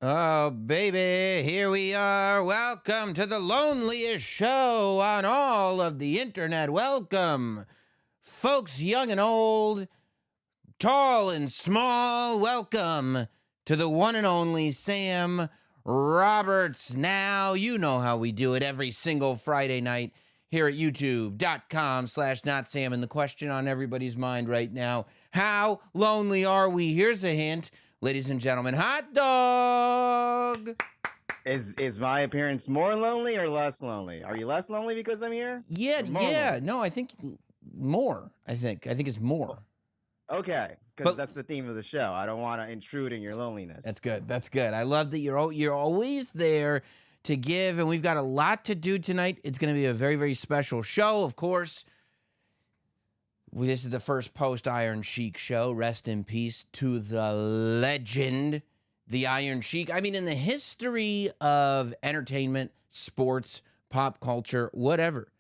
Oh, baby, here we are. Welcome to the loneliest show on all of the internet. Welcome, folks young and old, tall and small. Welcome to the one and only Sam Roberts. Now, you know how we do it every single Friday night here at youtube.com/notsam. And the question on everybody's mind right now, how lonely are we? Here's a hint. Ladies and gentlemen, hot dog. Is my appearance more lonely or less lonely? Are you less lonely because I'm here? Yeah. Lonely? No, I think more. I think it's more. Okay, because that's the theme of the show. I don't want to intrude in your loneliness. That's good. I love that you're always there to give, and we've got a lot to do tonight. It's going to be a very, very special show, of course. This is the first post-Iron Sheik show. Rest in peace to the legend, the Iron Sheik. I mean, in the history of entertainment, sports, pop culture, whatever,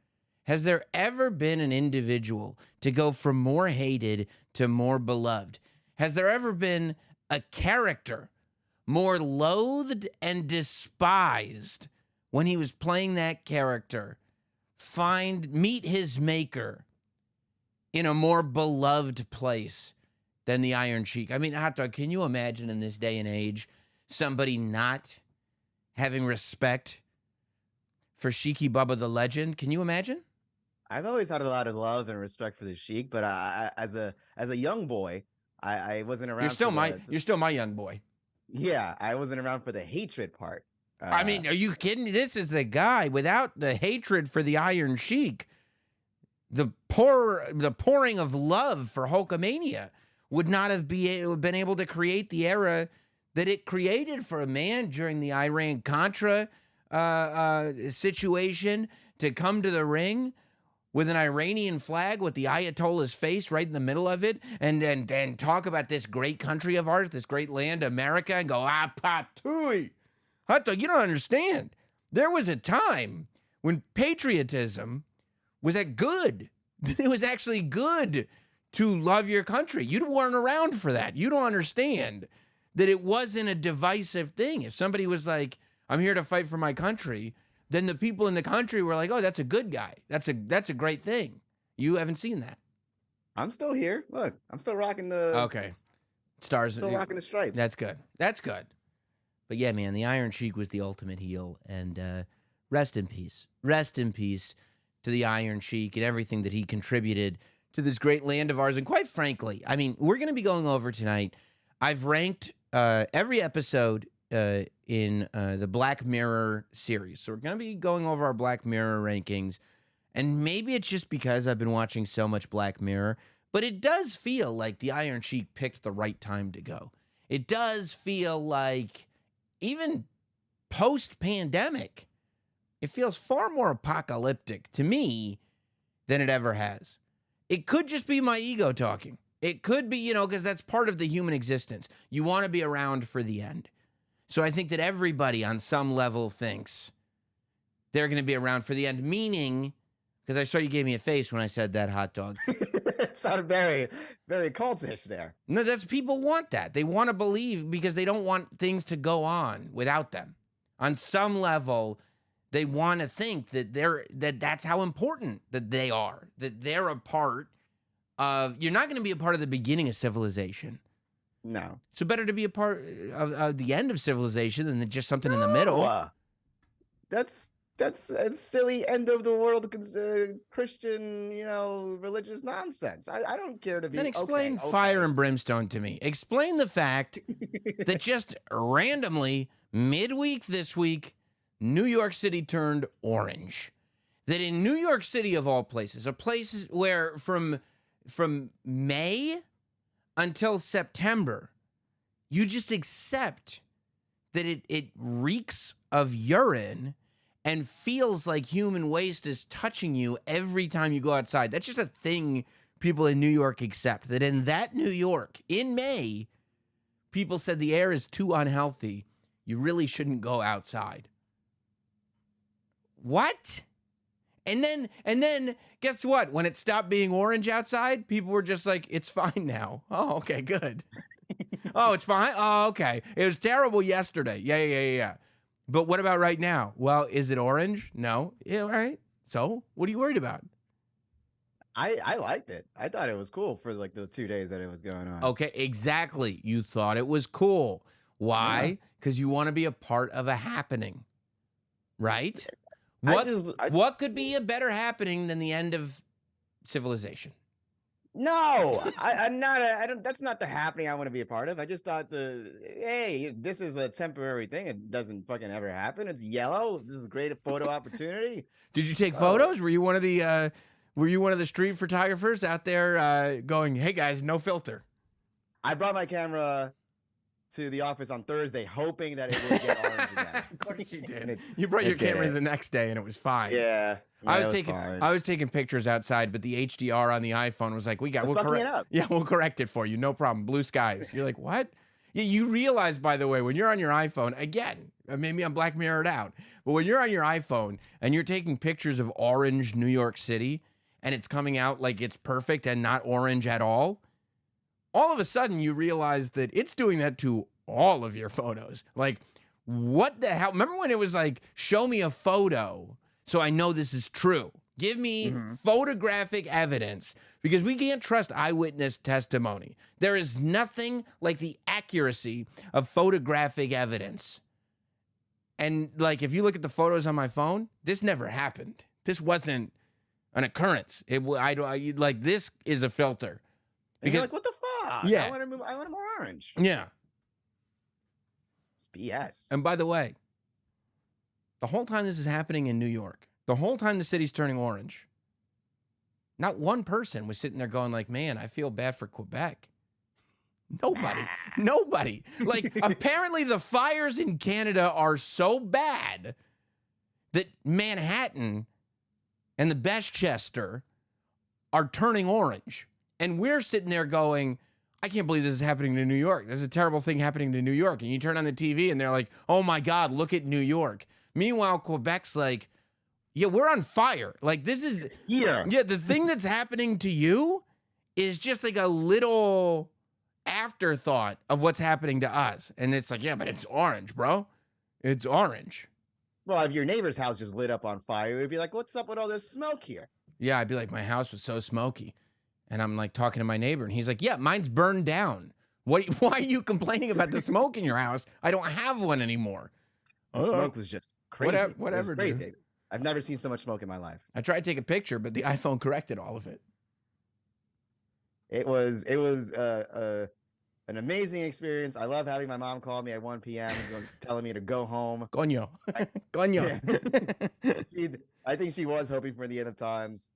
has there ever been an individual to go from more hated to more beloved? Has there ever been a character more loathed and despised when he was playing that character meet his maker in a more beloved place than the Iron Sheik? I mean, hot dog, can you imagine in this day and age somebody not having respect for Sheiky Bubba the legend? Can you imagine? I've always had a lot of love and respect for the Sheik, but as a young boy, I wasn't around. You're still my young boy. Yeah, I wasn't around for the hatred part. I mean, are you kidding? This is the guy without the hatred for the Iron Sheik. The pouring of love for Hulkamania would not have been able to create the era that it created for a man during the Iran-Contra situation, to come to the ring with an Iranian flag with the Ayatollah's face right in the middle of it, and talk about this great country of ours, this great land, America, and go, patooey. Hot dog, you don't understand. There was a time when patriotism was good. It was actually good to love your country. You weren't around for that. You don't understand that it wasn't a divisive thing. If somebody was like, I'm here to fight for my country, then the people in the country were like, oh, that's a good guy. That's a great thing. You haven't seen that. I'm still here. Look, I'm still rocking the... Okay. Stars. Still rocking the stripes. That's good. But yeah, man, the Iron Sheik was the ultimate heel. And rest in peace. Rest in peace to the Iron Sheik and everything that he contributed to this great land of ours. And quite frankly, I mean, we're going to be going over tonight. I've ranked every episode in the Black Mirror series. So we're going to be going over our Black Mirror rankings. And maybe it's just because I've been watching so much Black Mirror, but it does feel like the Iron Sheik picked the right time to go. It does feel like even post-pandemic, it feels far more apocalyptic to me than it ever has. It could just be my ego talking. It could be, because that's part of the human existence. You want to be around for the end. So I think that everybody on some level thinks they're going to be around for the end, meaning, because I saw you gave me a face when I said that, hot dog. It sounded very, very cultish there. No, people want that. They want to believe because they don't want things to go on without them. On some level, they want to think that that's how important that they are, that they're a part of. You're not going to be a part of the beginning of civilization. No. So better to be a part of the end of civilization than just something in the middle. That's a silly end of the world Christian, religious nonsense. I don't care to be. Then explain fire and brimstone to me. Explain the fact that just randomly midweek this week, New York City turned orange. That in New York City, of all places, a place where from May until September, you just accept that it reeks of urine and feels like human waste is touching you every time you go outside. That's just a thing people in New York accept. That in that New York, in May, people said the air is too unhealthy. You really shouldn't go outside. What? And then guess what? When it stopped being orange outside, people were just like, it's fine now. Oh, okay, good. Oh, it's fine. Oh, okay. It was terrible yesterday. Yeah. But what about right now? Well, is it orange? No. Yeah, all right. So what are you worried about? I liked it. I thought it was cool for like the 2 days that it was going on. Okay, exactly. You thought it was cool. Why? Because you want to be a part of a happening, right? What could be a better happening than the end of civilization? No, I'm not. I don't. That's not the happening I want to be a part of. I just thought hey, this is a temporary thing. It doesn't fucking ever happen. It's yellow. This is a great photo opportunity. Did you take photos? Were you one of the street photographers out there going, "Hey guys, no filter"? I brought my camera to the office on Thursday, hoping that it would get orange again. Of course you did. You brought your camera the next day, and it was fine. Yeah. I was taking pictures outside, but the HDR on the iPhone was like, we'll correct it up. Yeah, we'll correct it for you. No problem. Blue skies. You're like, what? Yeah, you realize, by the way, when you're on your iPhone, again, maybe I'm Black Mirrored out, but when you're on your iPhone and you're taking pictures of orange New York City and it's coming out like it's perfect and not orange at all of a sudden you realize that it's doing that to all of your photos. Like, what the hell? Remember when it was like, show me a photo so I know this is true. Give me photographic evidence, because we can't trust eyewitness testimony. There is nothing like the accuracy of photographic evidence. And like, if you look at the photos on my phone, this never happened. This wasn't an occurrence. This is a filter. Because you're like, what the fuck? Yeah. I want them more orange. Yeah. It's BS. And by the way, the whole time this is happening in New York, the whole time the city's turning orange, not one person was sitting there going like, man, I feel bad for Quebec. Nobody. Like, apparently the fires in Canada are so bad that Manhattan and the Westchester are turning orange. And we're sitting there going, I can't believe this is happening to New York. There's a terrible thing happening to New York. And you turn on the TV and they're like, oh my God, look at New York. Meanwhile, Quebec's like, yeah, we're on fire. Like, this is here. Yeah, the thing that's happening to you is just like a little afterthought of what's happening to us. And it's like, yeah, but it's orange, bro. It's orange. Well, if your neighbor's house just lit up on fire, it would be like, what's up with all this smoke here? Yeah, I'd be like, my house was so smoky. And I'm like talking to my neighbor, and he's like, yeah, mine's burned down. Why are you complaining about the smoke in your house? I don't have one anymore. The smoke was just crazy. Whatever, crazy. Dude. I've never seen so much smoke in my life. I tried to take a picture, but the iPhone corrected all of it. It was an amazing experience. I love having my mom call me at 1 p.m. telling me to go home. Coño. I think she was hoping for the end of times.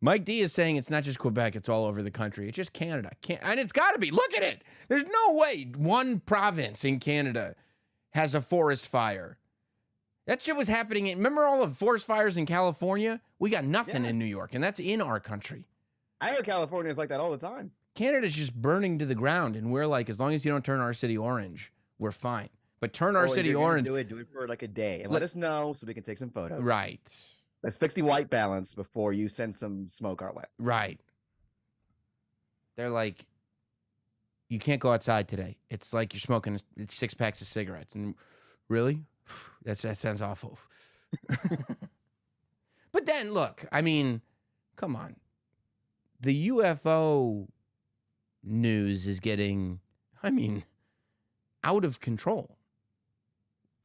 Mike D is saying it's not just Quebec, it's all over the country. It's just Canada. And it's got to be. Look at it. There's no way one province in Canada has a forest fire. That shit was happening. Remember all the forest fires in California? We got nothing in New York, and that's in our country. I heard California is like that all the time. Canada's just burning to the ground, and we're like, as long as you don't turn our city orange, we're fine. But turn our city orange. Do it for like a day, and let us know so we can take some photos. Right. Let's fix the white balance before you send some smoke our way. Right. They're like, you can't go outside today. It's like you're smoking 6 packs of cigarettes. And really? That sounds awful. But then, look, I mean, come on. The UFO news is getting, out of control.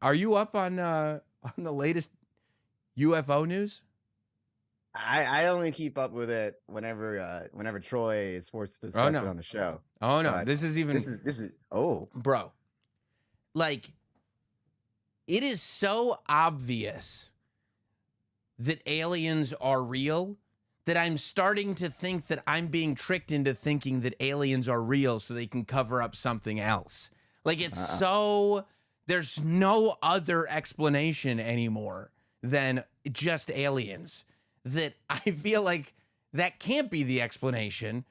Are you up on the latest UFO news? I only keep up with it whenever Troy is forced to discuss it on the show. Oh no, but this is bro. Like, it is so obvious that aliens are real that I'm starting to think that I'm being tricked into thinking that aliens are real so they can cover up something else. Like, it's so, there's no other explanation anymore than just aliens, that I feel like that can't be the explanation,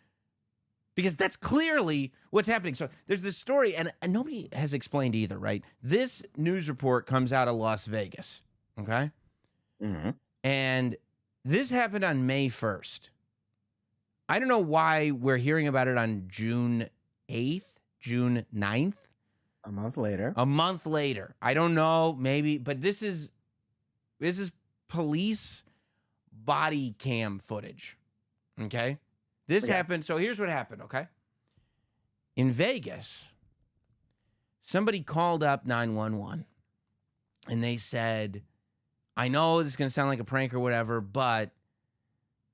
because that's clearly what's happening. So there's this story, and nobody has explained either, right? This news report comes out of Las Vegas, okay? Mm-hmm. And this happened on May 1st. I don't know why we're hearing about it on June 8th. June 9th. A month later. A month later. I don't know, maybe, but this is police body cam footage. Okay? This happened. So here's what happened, okay? In Vegas, somebody called up 911 and they said, I know this is going to sound like a prank or whatever, but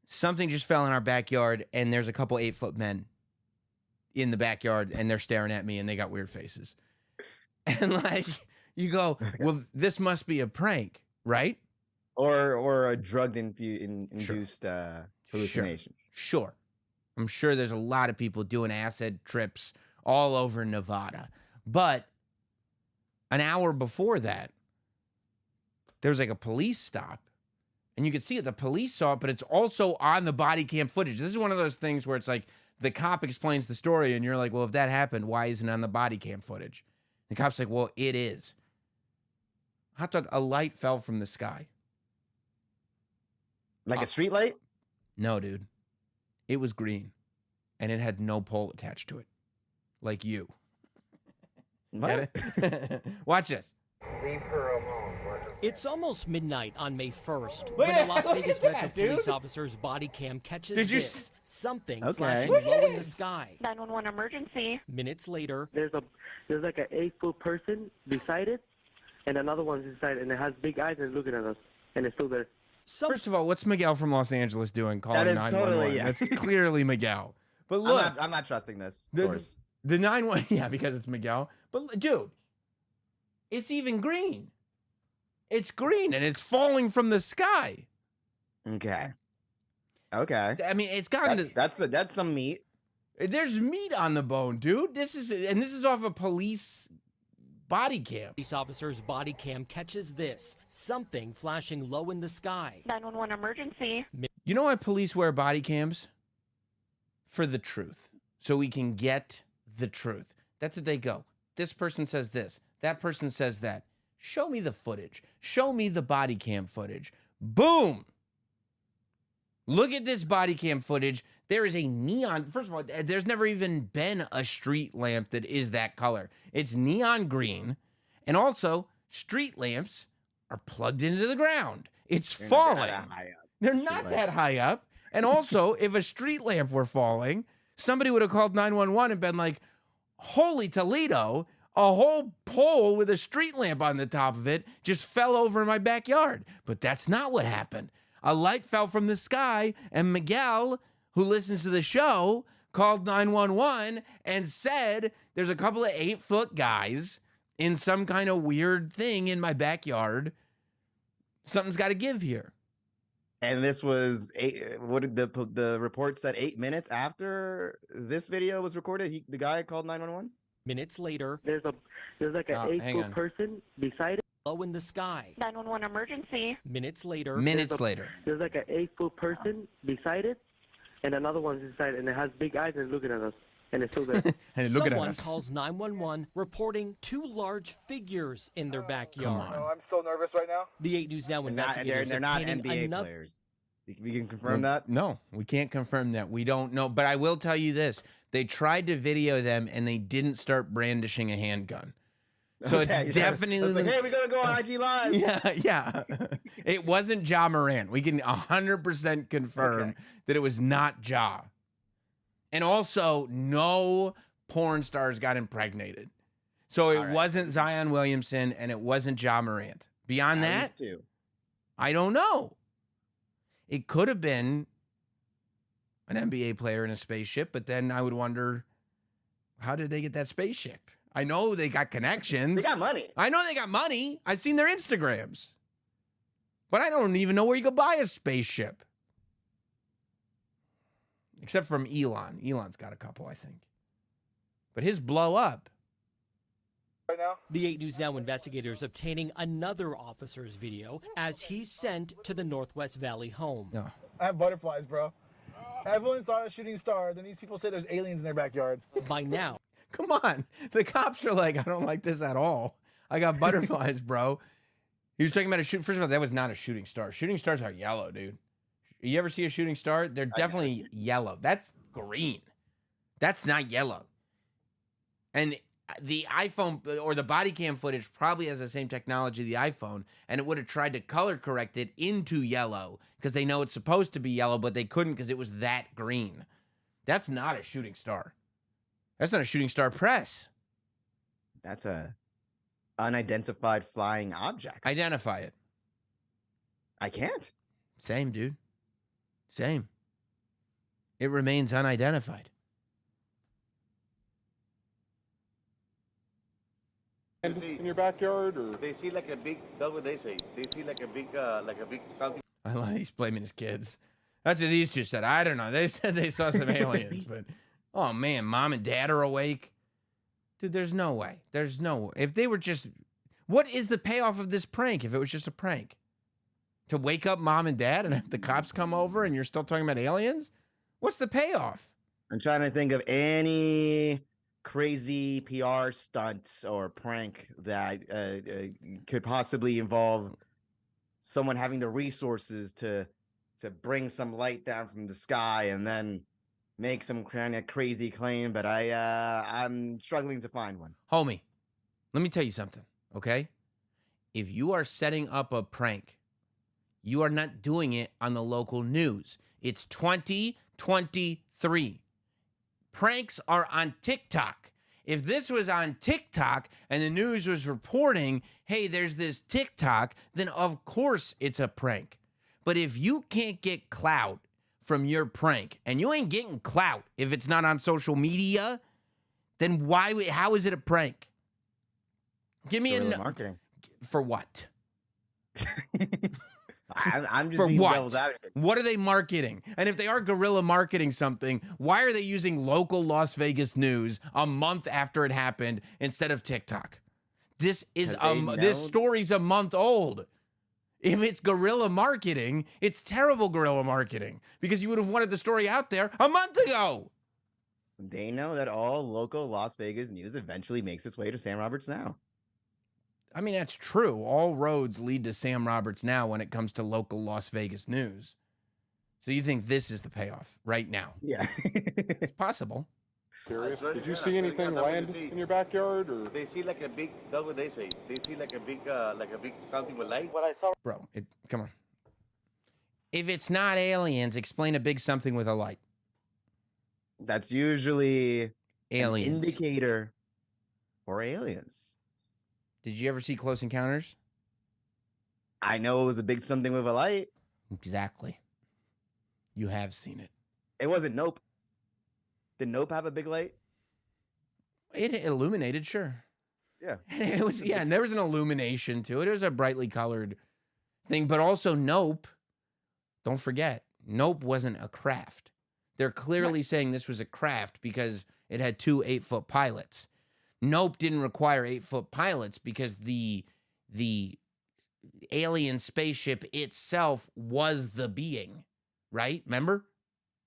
something just fell in our backyard and there's a couple 8-foot men in the backyard and they're staring at me and they got weird faces. And like, you go, well, this must be a prank, right? Or a drug-induced hallucination. Sure. I'm sure there's a lot of people doing acid trips all over Nevada. But an hour before that, there was like a police stop. And you could see it. The police saw it, but it's also on the body cam footage. This is one of those things where it's like the cop explains the story, and you're like, well, if that happened, why isn't it on the body cam footage? The cop's like, well, it is. Hot dog, a light fell from the sky. Like a street light? No, dude. It was green, and it had no pole attached to it. Like you. What? Get it? Watch this. Leave her alone. It's almost midnight on May 1st when a Las Vegas Metro Police officer's body cam catches something flashing low in the sky. 911 emergency. Minutes later, There's like an 8-foot person beside it, and another one's inside, and it has big eyes and it's looking at us, and it's still there. First of all, what's Miguel from Los Angeles doing calling That is 911? totally, yeah. That's clearly Miguel. But look, I'm not trusting this the source. 911, yeah, because it's Miguel. But dude, it's even green. It's green and it's falling from the sky. Okay. I mean, it's gotten That's some meat. There's meat on the bone, dude. This is off a police body cam. police officer's body cam catches this, something flashing low in the sky. 911 emergency. You know why police wear body cams? For the truth. So we can get the truth. That's what they go. This person says this. That person says that. Show me the footage. Show me the body cam footage. Boom. Look at this body cam footage. There is a neon. First of all, there's never even been a street lamp that is that color. It's neon green. And also, street lamps are plugged into the ground. It's falling. They're not that high up. And also, if a street lamp were falling, somebody would have called 911 and been like, holy Toledo, a whole pole with a street lamp on the top of it just fell over in my backyard. But that's not what happened. A light fell from the sky, and Miguel, who listens to the show, called 911 and said there's a couple of 8-foot guys in some kind of weird thing in my backyard. Something's got to give here. And this was what did the report said 8 minutes after this video was recorded? The guy called 911? Minutes later, There's like an 8-foot person beside it. low in the sky. 911 emergency. Minutes later, There's like an 8-foot person beside it, and another one's inside, and it has big eyes and it's looking at us, and it's still there. And look at someone us. calls 911 reporting 2 large figures in their backyard. Come on. Oh, I'm so nervous right now. The 8 News Now investigators They're not obtaining NBA another players. We can confirm that? No, we can't confirm that. We don't know. But I will tell you this. They tried to video them, and they didn't start brandishing a handgun. So Okay, it's definitely... It's like, hey, we're going to go on IG Live. Yeah. It wasn't Ja Morant. We can 100% confirm that it was not Ja. And also, no porn stars got impregnated. So it wasn't Zion Williamson, and it wasn't Ja Morant. Beyond that, I don't know. It could have been an NBA player in a spaceship, but then I would wonder, how did they get that spaceship? I know they got connections. They got money. I know they got money. I've seen their Instagrams. But I don't even know where you could buy a spaceship. Except from Elon. Elon's got a couple, I think. But his blow up. Right now? The 8 News Now investigators obtaining another officer's video as he's sent to the Northwest Valley home. No. I have butterflies, bro. Everyone saw a shooting star. Then these people say there's aliens in their backyard. By now, Come on. The cops are like, I don't like this at all. I got butterflies, bro. He was talking about a shoot. First of all, that was not a shooting star. Shooting stars are yellow, dude. You ever see a shooting star? They're definitely yellow. That's green. That's not yellow. And the iPhone or the body cam footage probably has the same technology the iPhone, and it would have tried to color correct it into yellow because they know it's supposed to be yellow, but they couldn't because it was that green. That's not a shooting star. That's not a shooting star press. That's a unidentified flying object. Identify it. I can't. Same, dude. Same. It remains unidentified. In your backyard, or they see like a big, that's what they say. They see like a big something. I like he's blaming his kids. That's what these two said. I don't know. They said they saw some aliens, but oh man, mom and dad are awake. Dude, there's no way. There's no way. If they were just, what is the payoff of this prank if it was just a prank? To wake up mom and dad and have the cops come over and you're still talking about aliens? What's the payoff? I'm trying to think of any crazy PR stunt or prank that could possibly involve someone having the resources to bring some light down from the sky and then make some kind of crazy claim, but I'm struggling to find one. Homie, let me tell you something, okay? If you are setting up a prank, you are not doing it on the local news. It's 2023. Pranks are on TikTok. If this was on TikTok and the news was reporting, hey, there's this TikTok, then of course it's a prank. But if you can't get clout from your prank, and you ain't getting clout if it's not on social media, then how is it a prank? Give me marketing. For what? I'm just for being what? devil's advocate. What are they marketing? And if they are guerrilla marketing something, why are they using local Las Vegas news a month after it happened instead of TikTok? This story's a month old. If it's guerrilla marketing, it's terrible guerrilla marketing because you would have wanted the story out there a month ago. They know that all local Las Vegas news eventually makes its way to Sam Roberts Now. I mean, that's true. All roads lead to Sam Roberts Now when it comes to local Las Vegas news. So you think this is the payoff right now? Yeah. It's possible. Curious. Did you see anything land in your backyard, or they see like a big, that's what they say. They see like a big something with light. What I saw. Bro, come on. If it's not aliens, explain a big something with a light. That's usually aliens. An indicator for aliens. Did you ever see Close Encounters? I know it was a big something with a light. Exactly. You have seen it. It wasn't Nope. Did Nope have a big light? It illuminated, sure. Yeah. It was, yeah, and there was an illumination to it. It was a brightly colored thing, but also Nope. Don't forget, Nope wasn't a craft. They're clearly saying this was a craft because it had 2 8-foot pilots. Nope didn't require 8-foot pilots because the alien spaceship itself was the being, right? Remember?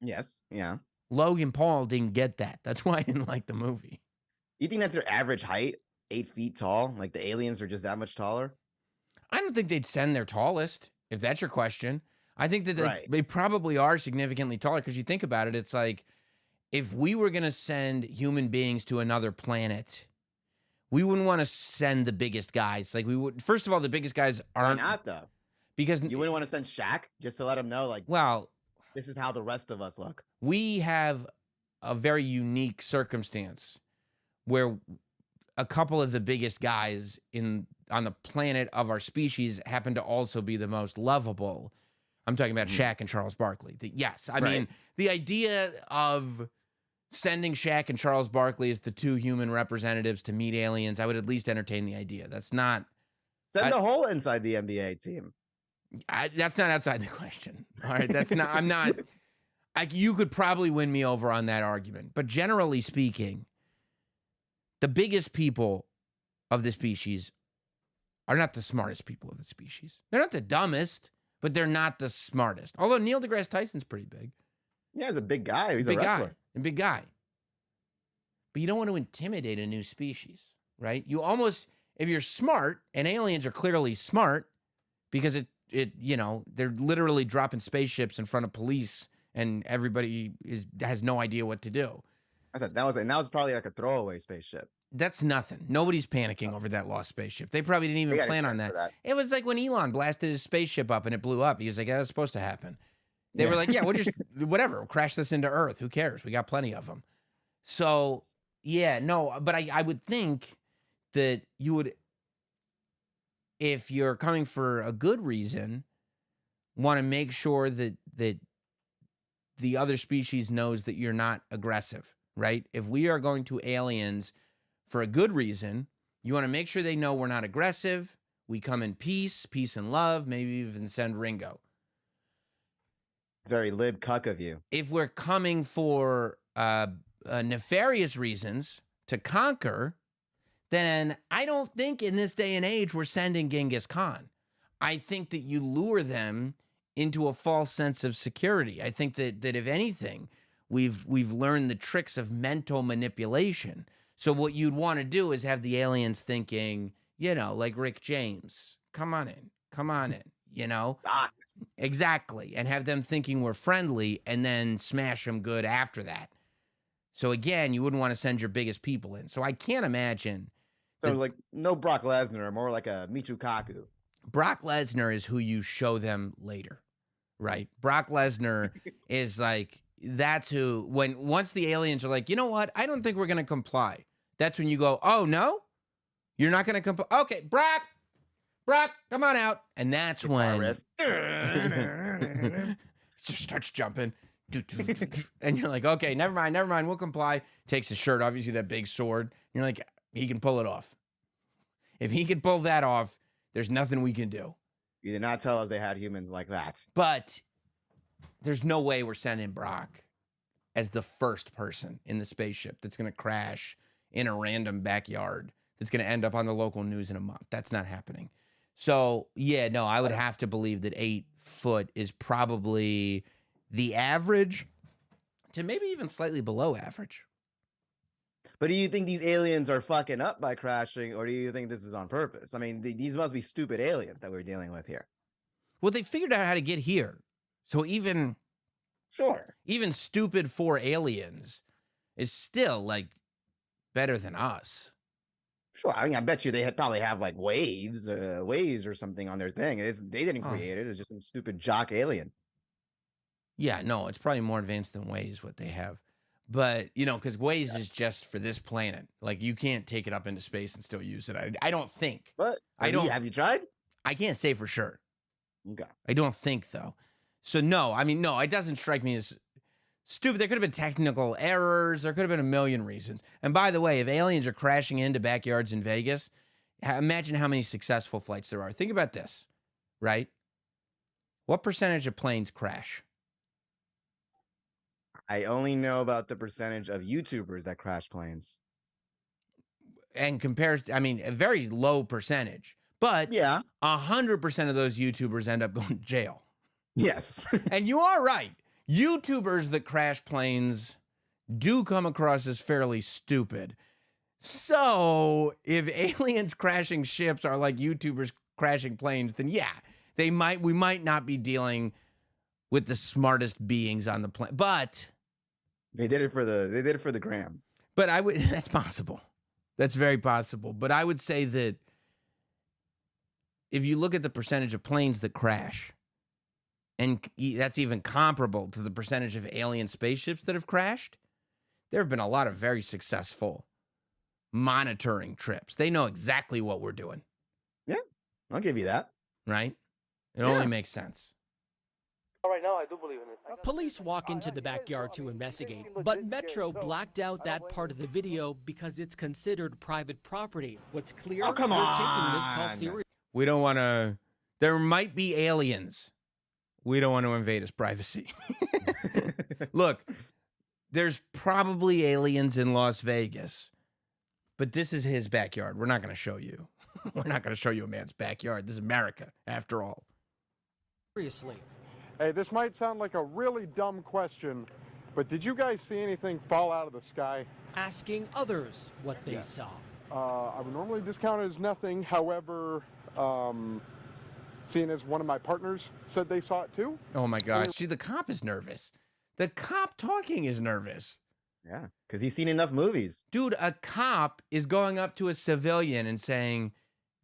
Yes. Yeah. Logan Paul didn't get that. That's why I didn't like the movie. You think that's their average height? 8 feet tall? Like the aliens are just that much taller? I don't think they'd send their tallest, if that's your question. I think that they probably are significantly taller because you think about it, it's like if we were going to send human beings to another planet, we wouldn't want to send the biggest guys. Like we would. First of all, the biggest guys aren't. Why not though? Because you wouldn't want to send Shaq just to let him know, like, well, this is how the rest of us look. We have a very unique circumstance where a couple of the biggest guys on the planet of our species happen to also be the most lovable. I'm talking about Shaq and Charles Barkley. Yes, I mean, the idea of sending Shaq and Charles Barkley as the 2 human representatives to meet aliens, I would at least entertain the idea. That's not... Send the whole inside the NBA team. That's not outside the question. All right, that's not... I'm not... you could probably win me over on that argument. But generally speaking, the biggest people of the species are not the smartest people of the species. They're not the dumbest, but they're not the smartest. Although Neil deGrasse Tyson's pretty big. Yeah, he's a big guy. He's a wrestler. A big guy. But you don't want to intimidate a new species, right? You almost, if you're smart, and aliens are clearly smart because they're literally dropping spaceships in front of police and everybody has no idea what to do. That was probably like a throwaway spaceship. That's nothing. Nobody's panicking over that lost spaceship. They probably didn't even plan on that. It was like when Elon blasted his spaceship up and it blew up. He was like, "Yeah, that's supposed to happen." They were like, "Yeah, we'll just whatever, we'll crash this into Earth. Who cares? We got plenty of them." So yeah, no, but I would think that you would, if you're coming for a good reason, want to make sure that the other species knows that you're not aggressive, right? If we are going to aliens for a good reason, you want to make sure they know we're not aggressive. We come in peace and love, maybe even send Ringo. Very lib cuck of you. If we're coming for nefarious reasons to conquer, then I don't think in this day and age we're sending Genghis Khan. I think that you lure them into a false sense of security. I think that if anything, we've learned the tricks of mental manipulation. So what you'd want to do is have the aliens thinking, you know, like Rick James, come on in, you know? Exactly. And have them thinking we're friendly and then smash them good after that. So again, you wouldn't want to send your biggest people in. So I can't imagine. So like no Brock Lesnar, more like a Michio Kaku. Brock Lesnar is who you show them later, right? Brock Lesnar is like, that's who, once the aliens are like, you know what? I don't think we're going to comply. That's when you go, oh, no? You're not going to comply? Okay, Brock, come on out. And that's when just starts jumping. And you're like, okay, never mind. We'll comply. Takes his shirt off. You see that big sword. You're like, he can pull it off. If he can pull that off, there's nothing we can do. You did not tell us they had humans like that. But there's no way we're sending Brock as the first person in the spaceship that's going to crash in a random backyard that's going to end up on the local news in a month. That's not happening. So, yeah, no, I would have to believe that 8 foot is probably the average to maybe even slightly below average. But do you think these aliens are fucking up by crashing, or do you think this is on purpose? I mean, these must be stupid aliens that we're dealing with here. Well, they figured out how to get here. So even stupid 4 aliens is still like better than us. Sure. I mean, I bet you they probably have like waves or something on their thing. They didn't create it. It's just some stupid jock alien. Yeah, no, it's probably more advanced than Waze, what they have. But, you know, because Waze is just for this planet. Like, you can't take it up into space and still use it. I don't think. But have you tried? I can't say for sure. Okay. I don't think, though. So, no, I mean, no, it doesn't strike me as stupid. There could have been technical errors. There could have been a million reasons. And by the way, if aliens are crashing into backyards in Vegas, imagine how many successful flights there are. Think about this, right? What percentage of planes crash? I only know about the percentage of YouTubers that crash planes. And compares, I mean, a very low percentage. But yeah, 100% of those YouTubers end up going to jail. Yes. And you are right. YouTubers that crash planes do come across as fairly stupid. So if aliens crashing ships are like YouTubers crashing planes, then yeah, we might not be dealing with the smartest beings on the planet. But they did it for the gram. But that's possible. That's very possible. But I would say that if you look at the percentage of planes that crash, and that's even comparable to the percentage of alien spaceships that have crashed, there have been a lot of very successful monitoring trips. They know exactly what we're doing. Yeah, I'll give you that. Right? It only makes sense. All right, now I do believe in it. Police walk into the backyard to investigate, but Metro blacked out that part of the video because it's considered private property. What's clear? Oh, come they're on. taking this call seriously. We don't want to. There might be aliens. We don't want to invade his privacy. Look, there's probably aliens in Las Vegas, but this is his backyard. We're not going to show you. We're not going to show you a man's backyard. This is America, after all. Seriously. Hey, this might sound like a really dumb question, but did you guys see anything fall out of the sky? Asking others what they saw. I would normally discount it as nothing. However, seeing as one of my partners said they saw it too. Oh, my gosh. See, the cop is nervous. The cop talking is nervous. Yeah, because he's seen enough movies. Dude, a cop is going up to a civilian and saying,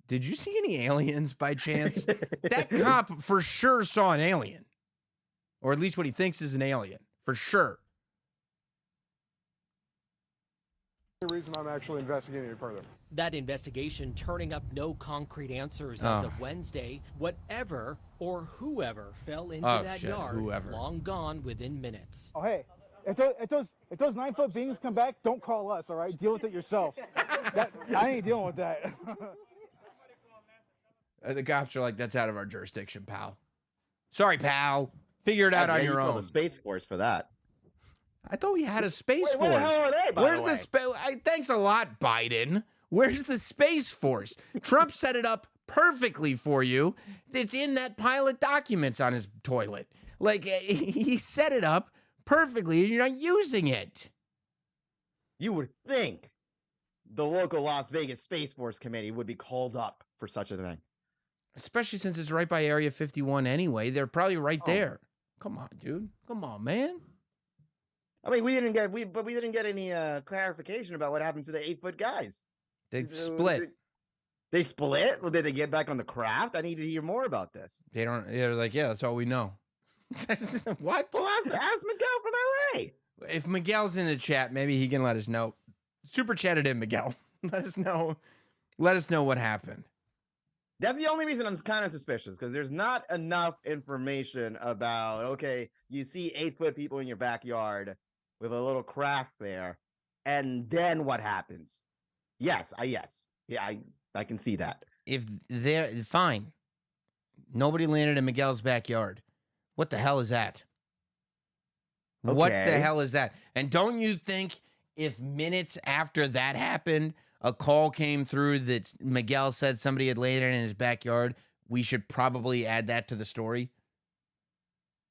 "Did you see any aliens by chance?" That cop for sure saw an alien. Or at least what he thinks is an alien. For sure. The reason I'm actually investigating it further. That investigation turning up no concrete answers as of Wednesday. Whatever or whoever fell into that yard, long gone within minutes. Oh, hey, if those 9-foot beings come back, don't call us, all right? Deal with it yourself. I ain't dealing with that. The cops are like, "That's out of our jurisdiction, pal. Sorry, pal. Figure it out on your own." The Space Force for that. I thought we had a Space Force. Where the hell are they, by the way? Thanks a lot, Biden. Where's the Space Force? Trump set it up perfectly for you. It's in that pile of documents on his toilet. Like, he set it up perfectly, and you're not using it. You would think the local Las Vegas Space Force Committee would be called up for such a thing. Especially since it's right by Area 51 anyway. They're probably right there. Come on, dude. Come on, man. I mean, we didn't get any clarification about what happened to the 8-foot guys. They split. They split? Well, did they get back on the craft? I need to hear more about this. They're like, yeah, that's all we know. What? Well, ask Miguel from LA. If Miguel's in the chat, maybe he can let us know. Super chat it in, Miguel. Let us know. Let us know what happened. That's the only reason I'm kind of suspicious, because there's not enough information about, okay, you see 8-foot people in your backyard with a little craft there, and then what happens? Yes. I can see that. If they're fine, nobody landed in Miguel's backyard. What the hell is that? Okay. What the hell is that? And don't you think if minutes after that happened, a call came through that Miguel said somebody had landed in his backyard, we should probably add that to the story?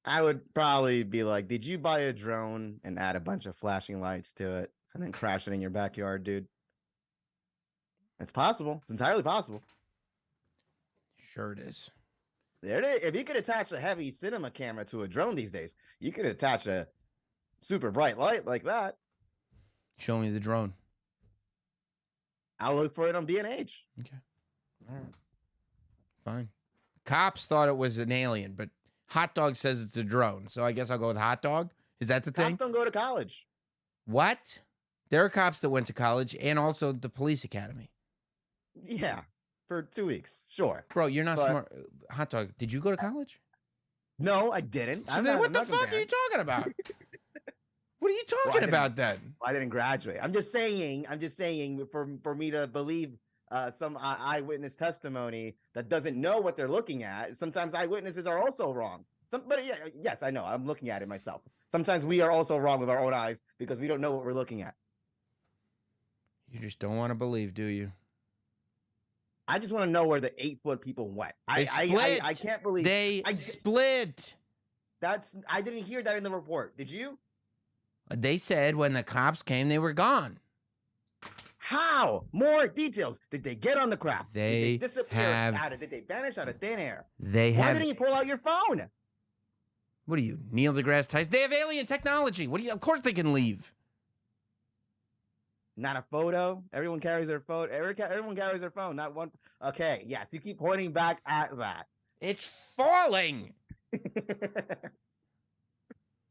I would probably be like, did you buy a drone and add a bunch of flashing lights to it and then crash it in your backyard, dude? It's possible. It's entirely possible. Sure it is. There it is. If you could attach a heavy cinema camera to a drone these days, you could attach a super bright light like that. Show me the drone. I'll look for it on B&H. Okay. All right. Fine. Cops thought it was an alien, but Hot Dog says it's a drone. So I guess I'll go with Hot Dog. Is that the thing? Cops don't go to college. What? There are cops that went to college and also the police academy. Yeah. For 2 weeks. Sure. Bro, you're not smart. Hot Dog, did you go to college? No, I didn't. So then what the fuck are you talking about? What are you talking about then? I didn't graduate. I'm just saying for me to believe some eyewitness testimony that doesn't know what they're looking at. Sometimes eyewitnesses are also wrong. Yes, I know. I'm looking at it myself. Sometimes we are also wrong with our own eyes because we don't know what we're looking at. You just don't want to believe, do you? I just want to know where the 8-foot people went. I can't believe they split. I didn't hear that in the report. Did you? They said when the cops came, they were gone. How? More details. Did they get on the craft? Did they disappear Did they vanish out of thin air? Why didn't you pull out your phone? What are you, Neil deGrasse Tyson? They have alien technology. Of course they can leave. Not a photo. Everyone carries their phone. Everyone carries their phone. Not one. Okay. Yes. You keep pointing back at that. It's falling.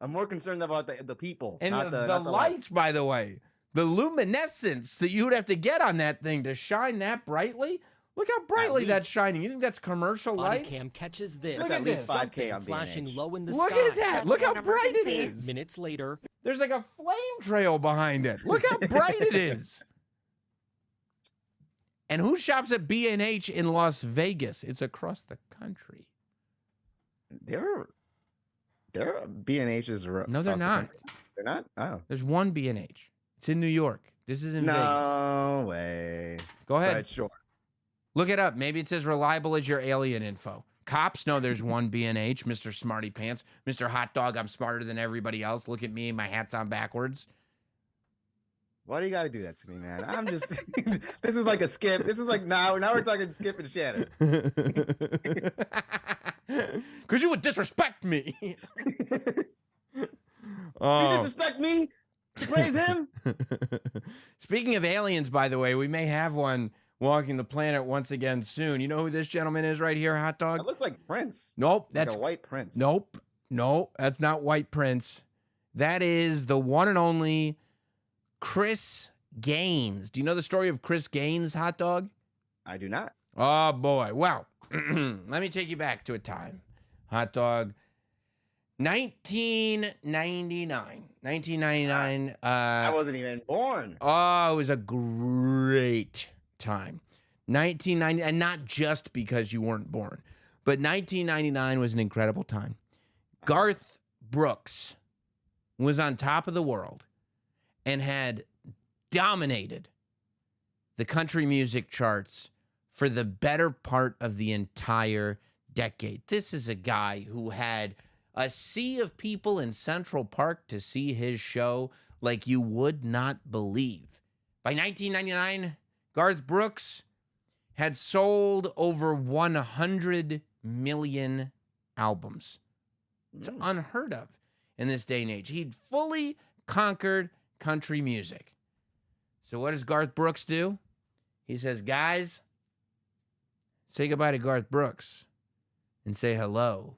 I'm more concerned about the people. And not the not lights, by the way. The luminescence that you would have to get on that thing to shine that brightly. Look how brightly that's shining. You think that's commercial light? Body cam catches this. Look at least 5K on flashing B&H. low in the Look sky. at that. Look how bright it is. Minutes later, there's like a flame trail behind it. Look how bright it is. And who shops at B&H in Las Vegas? It's across the country. There are B&H's. No, they're not. They're not? Oh. There's one B&H. It's in New York. This is in Vegas. No way. Go ahead. Sure. Look it up. Maybe it's as reliable as your alien info. Cops know there's one B&H, Mr. Smarty Pants, Mr. Hot Dog. I'm smarter than everybody else. Look at me. My hat's on backwards. Why do you got to do that to me, man? I'm just. This is like a skip. This is like now we're talking Skip and Shannon. Because you would disrespect me. You disrespect me? Praise him. Speaking of aliens, by the way, we may have one walking the planet once again soon. You know who this gentleman is right here, Hot Dog? That looks like Prince. Nope. Like That's a white Prince. Nope. No, that's not White Prince. That is the one and only Chris Gaines. Do you know the story of Chris Gaines, Hot Dog? I do not. Oh, boy. Well, let me take you back to a time, Hot Dog. 1999. I wasn't even born. Oh, it was a great time. 1990, and not just because you weren't born, but 1999 was an incredible time. Garth Brooks was on top of the world and had dominated the country music charts for the better part of the entire decade. This is a guy who had a sea of people in Central Park to see his show like you would not believe. By 1999, Garth Brooks had sold over 100 million albums. It's unheard of in this day and age. He'd fully conquered country music. So what does Garth Brooks do? He says, guys, say goodbye to Garth Brooks and say hello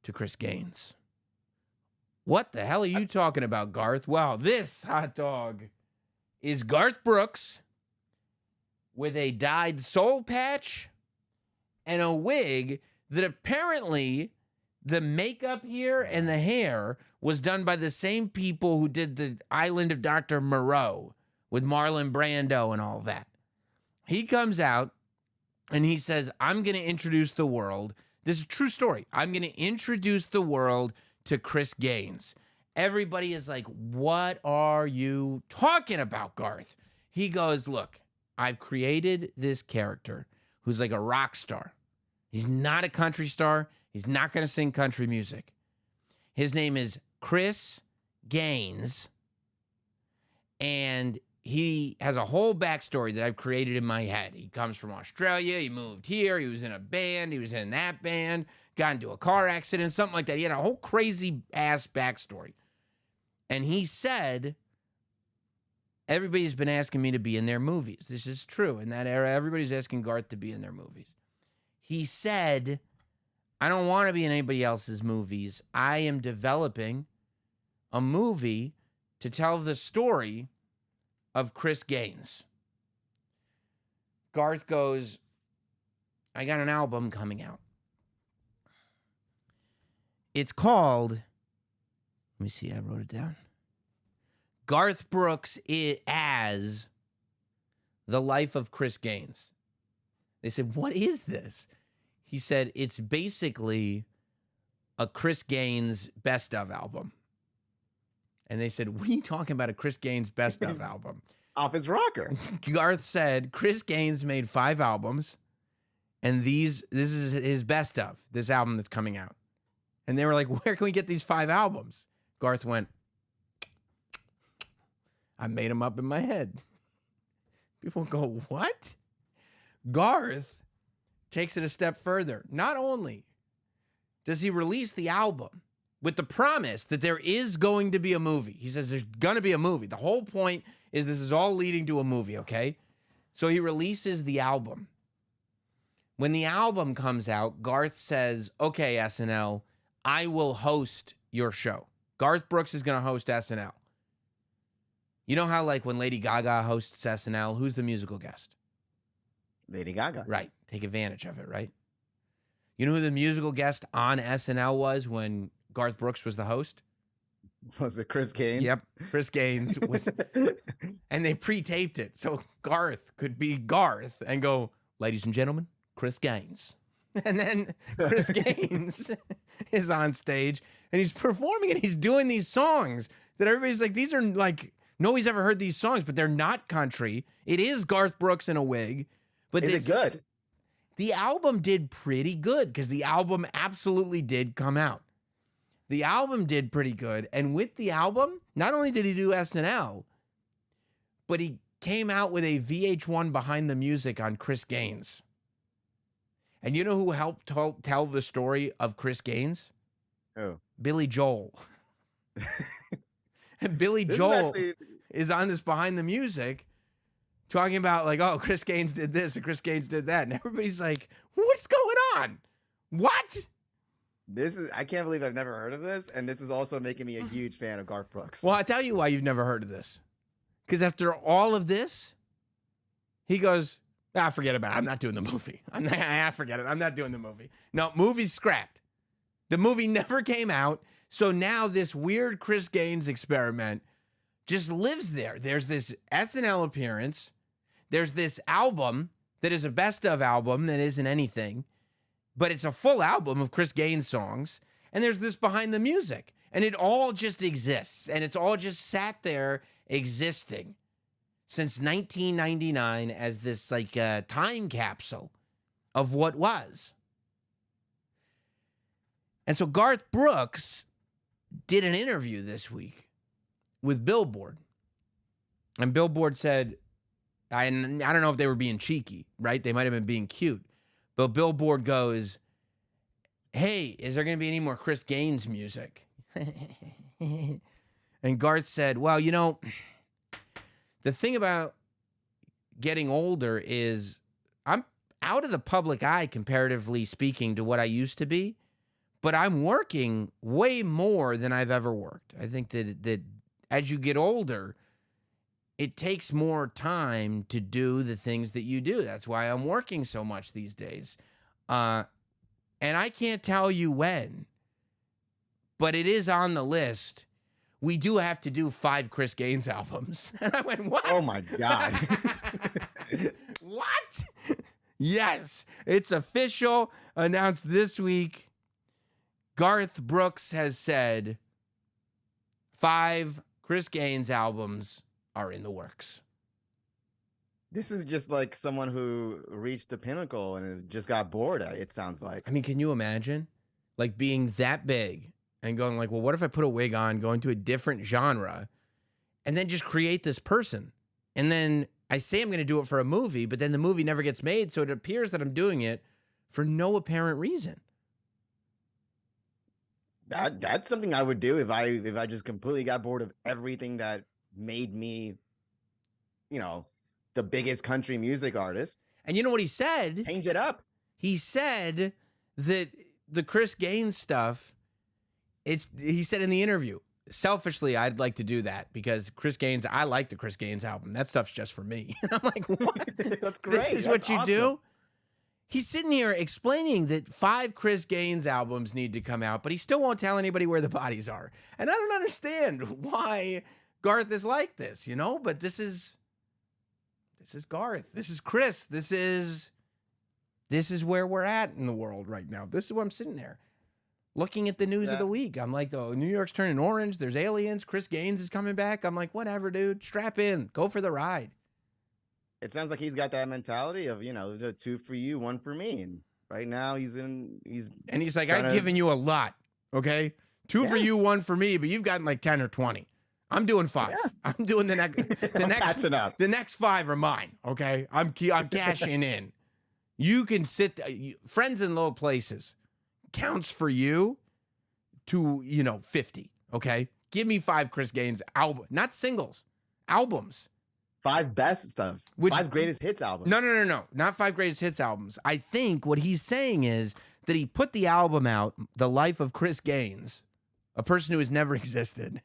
to Chris Gaines. What the hell are you talking about, Garth? Well, this, Hot Dog, is Garth Brooks with a dyed soul patch and a wig that apparently the makeup here and the hair was done by the same people who did the Island of Dr. Moreau with Marlon Brando and all that. He comes out and he says, I'm going to introduce the world. This is a true story. I'm going to introduce the world to Chris Gaines. Everybody is like, what are you talking about, Garth? He goes, look, I've created this character who's like a rock star. He's not a country star. He's not going to sing country music. His name is Chris Gaines, and he has a whole backstory that I've created in my head. He comes from Australia. He moved here. He was in a band. He was in that band. Got into a car accident, something like that. He had a whole crazy-ass backstory. And he said, everybody's been asking me to be in their movies. This is true. In that era, everybody's asking Garth to be in their movies. He said, I don't want to be in anybody else's movies. I am developing a movie to tell the story of Chris Gaines. Garth goes, I got an album coming out. It's called, let me see, I wrote it down. Garth Brooks as The Life of Chris Gaines. They said, what is this? He said, it's basically a Chris Gaines best of album. And they said, what are you talking about, a Chris Gaines best of album? Off his rocker. Garth said, Chris Gaines made 5 albums, and this is his best of, this album that's coming out. And they were like, where can we get these 5 albums? Garth went, I made them up in my head. People go, what? Garth takes it a step further. Not only does he release the album with the promise that there is going to be a movie. He says there's going to be a movie. The whole point is this is all leading to a movie, okay? So he releases the album. When the album comes out, Garth says, okay, SNL, I will host your show. Garth Brooks is going to host SNL. You know how, like, when Lady Gaga hosts SNL, who's the musical guest? Lady Gaga. Right. Take advantage of it, right? You know who the musical guest on SNL was when Garth Brooks was the host? Was it Chris Gaines? Yep. Chris Gaines was. And they pre-taped it. So Garth could be Garth and go, ladies and gentlemen, Chris Gaines. And then Chris Gaines is on stage and he's performing and he's doing these songs that everybody's like, these are like, nobody's ever heard these songs, but they're not country. It is Garth Brooks in a wig. But is it good? The album did pretty good because the album absolutely did come out. The album did pretty good. And with the album, not only did he do SNL, but he came out with a VH1 Behind the Music on Chris Gaines. And you know who helped tell the story of Chris Gaines? Who? Billy Joel. And Billy Joel is on this Behind the Music talking about like, oh, Chris Gaines did this and Chris Gaines did that. And everybody's like, what's going on? What? I can't believe I've never heard of this. And this is also making me a huge fan of Garth Brooks. Well, I'll tell you why you've never heard of this. Because after all of this, he goes, forget about it. I'm not doing the movie. Forget it. I'm not doing the movie. No, movie's scrapped. The movie never came out. So now this weird Chris Gaines experiment just lives there. There's this SNL appearance. There's this album that is a best of album that isn't anything, but it's a full album of Chris Gaines songs. And there's this Behind the Music. And it all just exists. And it's all just sat there existing since 1999 as this like time capsule of what was. And so Garth Brooks did an interview this week with Billboard. And Billboard said, I don't know if they were being cheeky, right? They might have been being cute. But Billboard goes, hey, is there going to be any more Chris Gaines music? And Garth said, well, you know, the thing about getting older is I'm out of the public eye, comparatively speaking, to what I used to be. But I'm working way more than I've ever worked. I think that as you get older, it takes more time to do the things that you do. That's why I'm working so much these days. And I can't tell you when, but it is on the list. We do have to do 5 Chris Gaines albums. And I went, what? Oh, my God. What? Yes, it's official. Announced this week. Garth Brooks has said 5 Chris Gaines albums are in the works. This is just like someone who reached the pinnacle and just got bored, it sounds like. I mean, can you imagine like being that big and going like, well, what if I put a wig on, go into a different genre, and then just create this person? And then I say I'm going to do it for a movie, but then the movie never gets made, so it appears that I'm doing it for no apparent reason. That's something I would do if I just completely got bored of everything that made me, you know, the biggest country music artist. And you know what he said? Change it up. He said that the Chris Gaines stuff, he said in the interview, selfishly, I'd like to do that because Chris Gaines, I like the Chris Gaines album. That stuff's just for me. And I'm like, what? That's great. This is what you do? He's sitting here explaining that 5 Chris Gaines albums need to come out, but he still won't tell anybody where the bodies are. And I don't understand why Garth is like this, you know? But this is Garth. This is Chris. This is where we're at in the world right now. This is where I'm sitting there looking at the news of the week. I'm like, oh, New York's turning orange. There's aliens. Chris Gaines is coming back. I'm like, whatever, dude. Strap in. Go for the ride. It sounds like he's got that mentality of, you know, 2 for you, 1 for me. And right now he's like, I've given you a lot. Okay. 2 for you, 1 for me, but you've gotten like 10 or 20. I'm doing 5. Yeah. I'm doing the next 5 are mine. Okay. I'm cashing in. You can sit, friends in low places counts for you to, 50. Okay. Give me 5 Chris Gaines albums, not singles, albums. 5 best stuff. 5 greatest hits albums. No. Not 5 greatest hits albums. I think what he's saying is that he put the album out, The Life of Chris Gaines, a person who has never existed.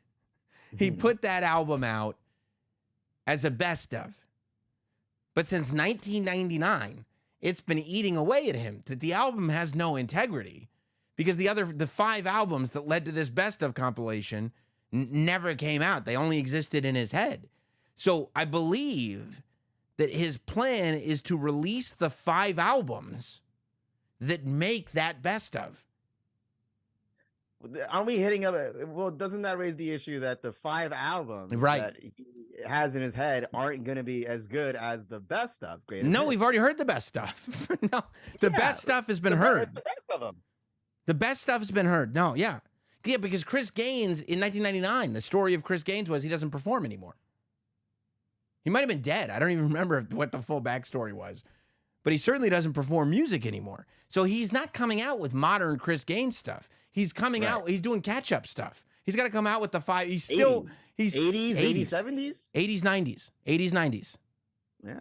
He put that album out as a best of. But since 1999, it's been eating away at him. That the album has no integrity because the 5 albums that led to this best of compilation never came out. They only existed in his head. So I believe that his plan is to release the 5 albums that make that best of. Aren't we hitting up? Well, doesn't that raise the issue that the 5 albums that he has in his head aren't going to be as good as the best of? No, we've already heard the best stuff. No, the best stuff has been heard. The best of them. The best stuff has been heard. No, yeah, because Chris Gaines in 1999, the story of Chris Gaines was he doesn't perform anymore. He might have been dead. I don't even remember what the full backstory was. But he certainly doesn't perform music anymore. So he's not coming out with modern Chris Gaines stuff. He's coming out, he's doing catch-up stuff. He's got to come out with the 5. He's still 80s, 70s, 80s, 90s. Yeah.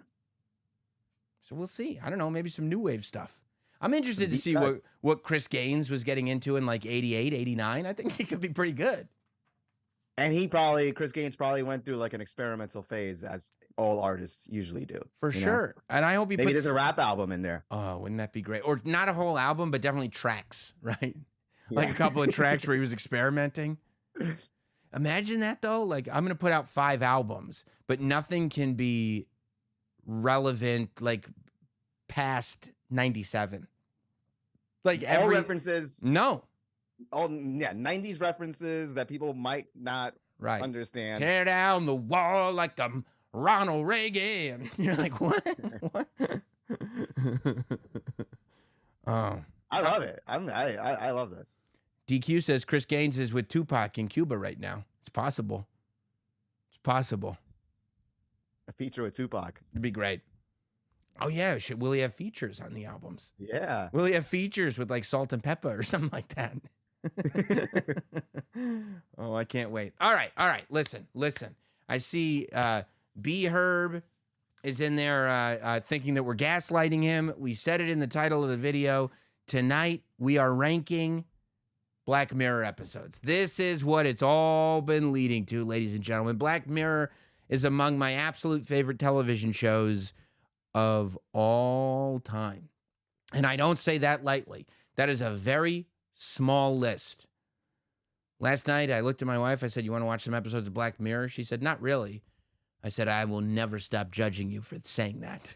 So we'll see. I don't know, maybe some new wave stuff. I'm interested to see cuts. what Chris Gaines was getting into in like 88, 89. I think he could be pretty good. And Chris Gaines probably went through like an experimental phase, as all artists usually do. For sure. And I hope maybe there's a rap album in there. Oh, wouldn't that be great? Or not a whole album, but definitely tracks, right? Like a couple of tracks where he was experimenting. Imagine that though. Like, I'm going to put out 5 albums, but nothing can be relevant like past 97. Like all references. No. All 90s references that people might not understand. Tear down the wall like I'm Ronald Reagan. You're like, what? What? Oh. I love it. I love this. DQ says Chris Gaines is with Tupac in Cuba right now. It's possible. It's possible. A feature with Tupac. It'd be great. Oh, yeah. Will he have features on the albums? Yeah. Will he have features with like Salt and Pepper or something like that? Oh, I can't wait. All right. Listen. I see B Herb is in there thinking that we're gaslighting him. We said it in the title of the video. Tonight, we are ranking Black Mirror episodes. This is what it's all been leading to, ladies and gentlemen. Black Mirror is among my absolute favorite television shows of all time. And I don't say that lightly. That is a very small list. Last night, I looked at my wife. I said, you want to watch some episodes of Black Mirror? She said, not really. I said, I will never stop judging you for saying that.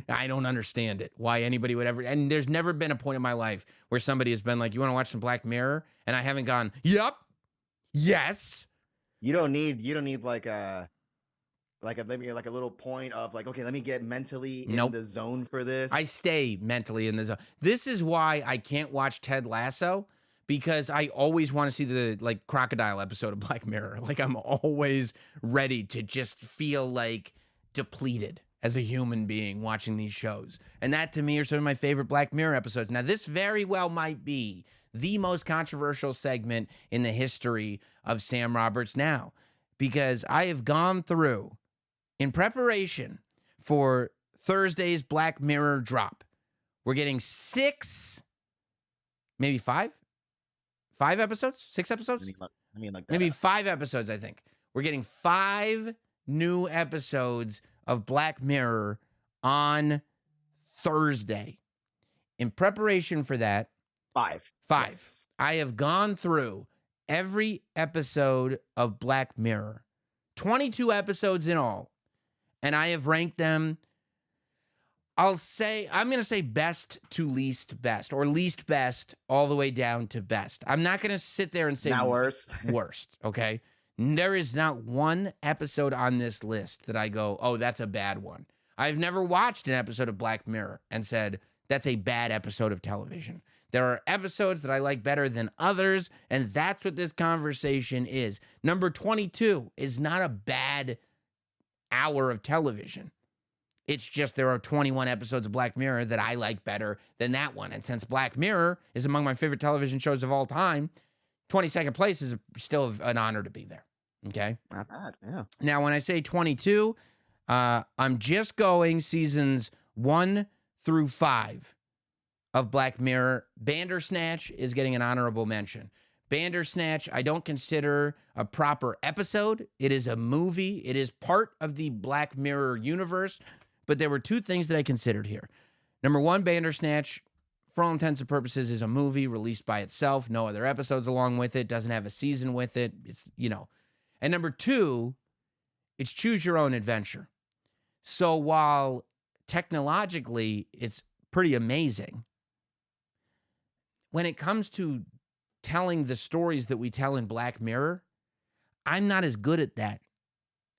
I don't understand it. Why anybody would ever. And there's never been a point in my life where somebody has been like, you want to watch some Black Mirror? And I haven't gone, yep, yes. You don't need like maybe like a little point of like, okay, let me get mentally in the zone for this. I stay mentally in the zone. This is why I can't watch Ted Lasso, because I always want to see the like crocodile episode of Black Mirror. Like, I'm always ready to just feel like depleted as a human being watching these shows. And that to me are some of my favorite Black Mirror episodes. Now, this very well might be the most controversial segment in the history of Sam Roberts Now, because I have gone through, in preparation for Thursday's Black Mirror drop, we're getting 6, maybe 5 episodes, 6 episodes. Maybe 5 episodes. I think we're getting 5 new episodes of Black Mirror on Thursday. In preparation for that, 5. Yes. I have gone through every episode of Black Mirror, 22 episodes in all, and I have ranked them. I'm going to say best to least best, or least best all the way down to best. I'm not going to sit there and say now worst. Worst, okay? There is not one episode on this list that I go, oh, that's a bad one. I've never watched an episode of Black Mirror and said, that's a bad episode of television. There are episodes that I like better than others, and that's what this conversation is. Number 22 is not a bad hour of television. It's just there are 21 episodes of Black Mirror that I like better than that one. And since Black Mirror is among my favorite television shows of all time, 22nd place is still an honor to be there. Okay? Not bad, yeah. Now, when I say 22, I'm just going seasons 1 through 5 of Black Mirror. Bandersnatch is getting an honorable mention. Bandersnatch, I don't consider a proper episode. It is a movie. It is part of the Black Mirror universe. But there were 2 things that I considered here. Number 1, Bandersnatch, for all intents and purposes, is a movie released by itself. No other episodes along with it. Doesn't have a season with it. It's, And number 2, it's choose your own adventure. So while technologically it's pretty amazing, when it comes to telling the stories that we tell in Black Mirror, I'm not as good at that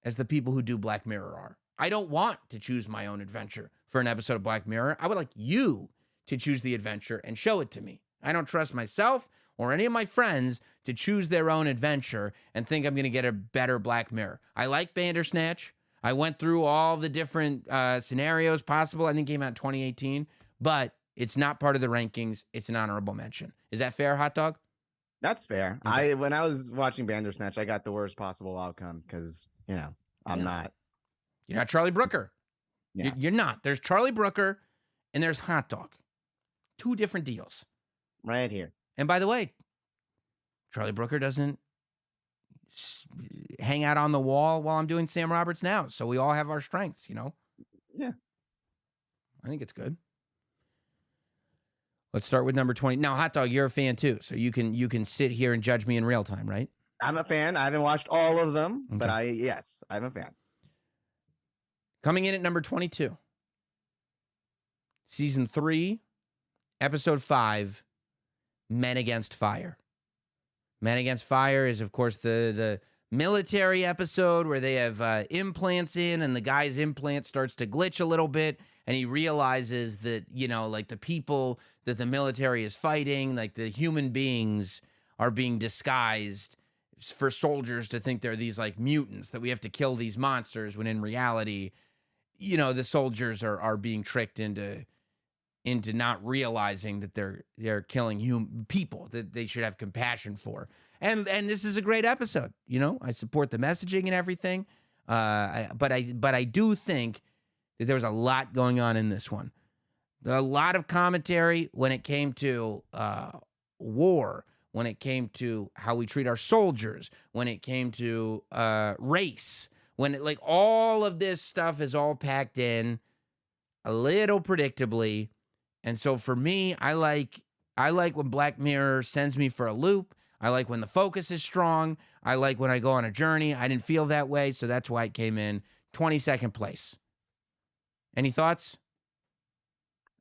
as the people who do Black Mirror are. I don't want to choose my own adventure for an episode of Black Mirror. I would like you to choose the adventure and show it to me. I don't trust myself or any of my friends to choose their own adventure and think I'm going to get a better Black Mirror. I like Bandersnatch. I went through all the different scenarios possible. I think it came out in 2018, but it's not part of the rankings. It's an honorable mention. Is that fair, Hot Dog? That's fair. Okay. When I was watching Bandersnatch, I got the worst possible outcome because I'm not. You're not Charlie Brooker. Yeah. You're not. There's Charlie Brooker and there's Hot Dog. Two different deals. Right here. And by the way, Charlie Brooker doesn't hang out on the wall while I'm doing Sam Roberts Now. So we all have our strengths, you know? Yeah. I think it's good. Let's start with number 20. Now, Hot Dog, you're a fan too. So you can sit here and judge me in real time, right? I'm a fan. I haven't watched all of them, but I'm a fan. Coming in at number 22. Season 3, Episode 5, Men Against Fire. Men Against Fire is, of course, the military episode where they have implants in and the guy's implant starts to glitch a little bit and he realizes that, like the people that the military is fighting, like the human beings are being disguised for soldiers to think they're these like mutants, that we have to kill these monsters when in reality, the soldiers are being tricked into not realizing that they're killing people that they should have compassion for. And this is a great episode. I support the messaging and everything. But I do think that there was a lot going on in this one. A lot of commentary when it came to war, when it came to how we treat our soldiers, when it came to race, all of this stuff is all packed in a little predictably. And so for me, I like when Black Mirror sends me for a loop. I like when the focus is strong. I like when I go on a journey. I didn't feel that way, so that's why it came in 22nd place. Any thoughts?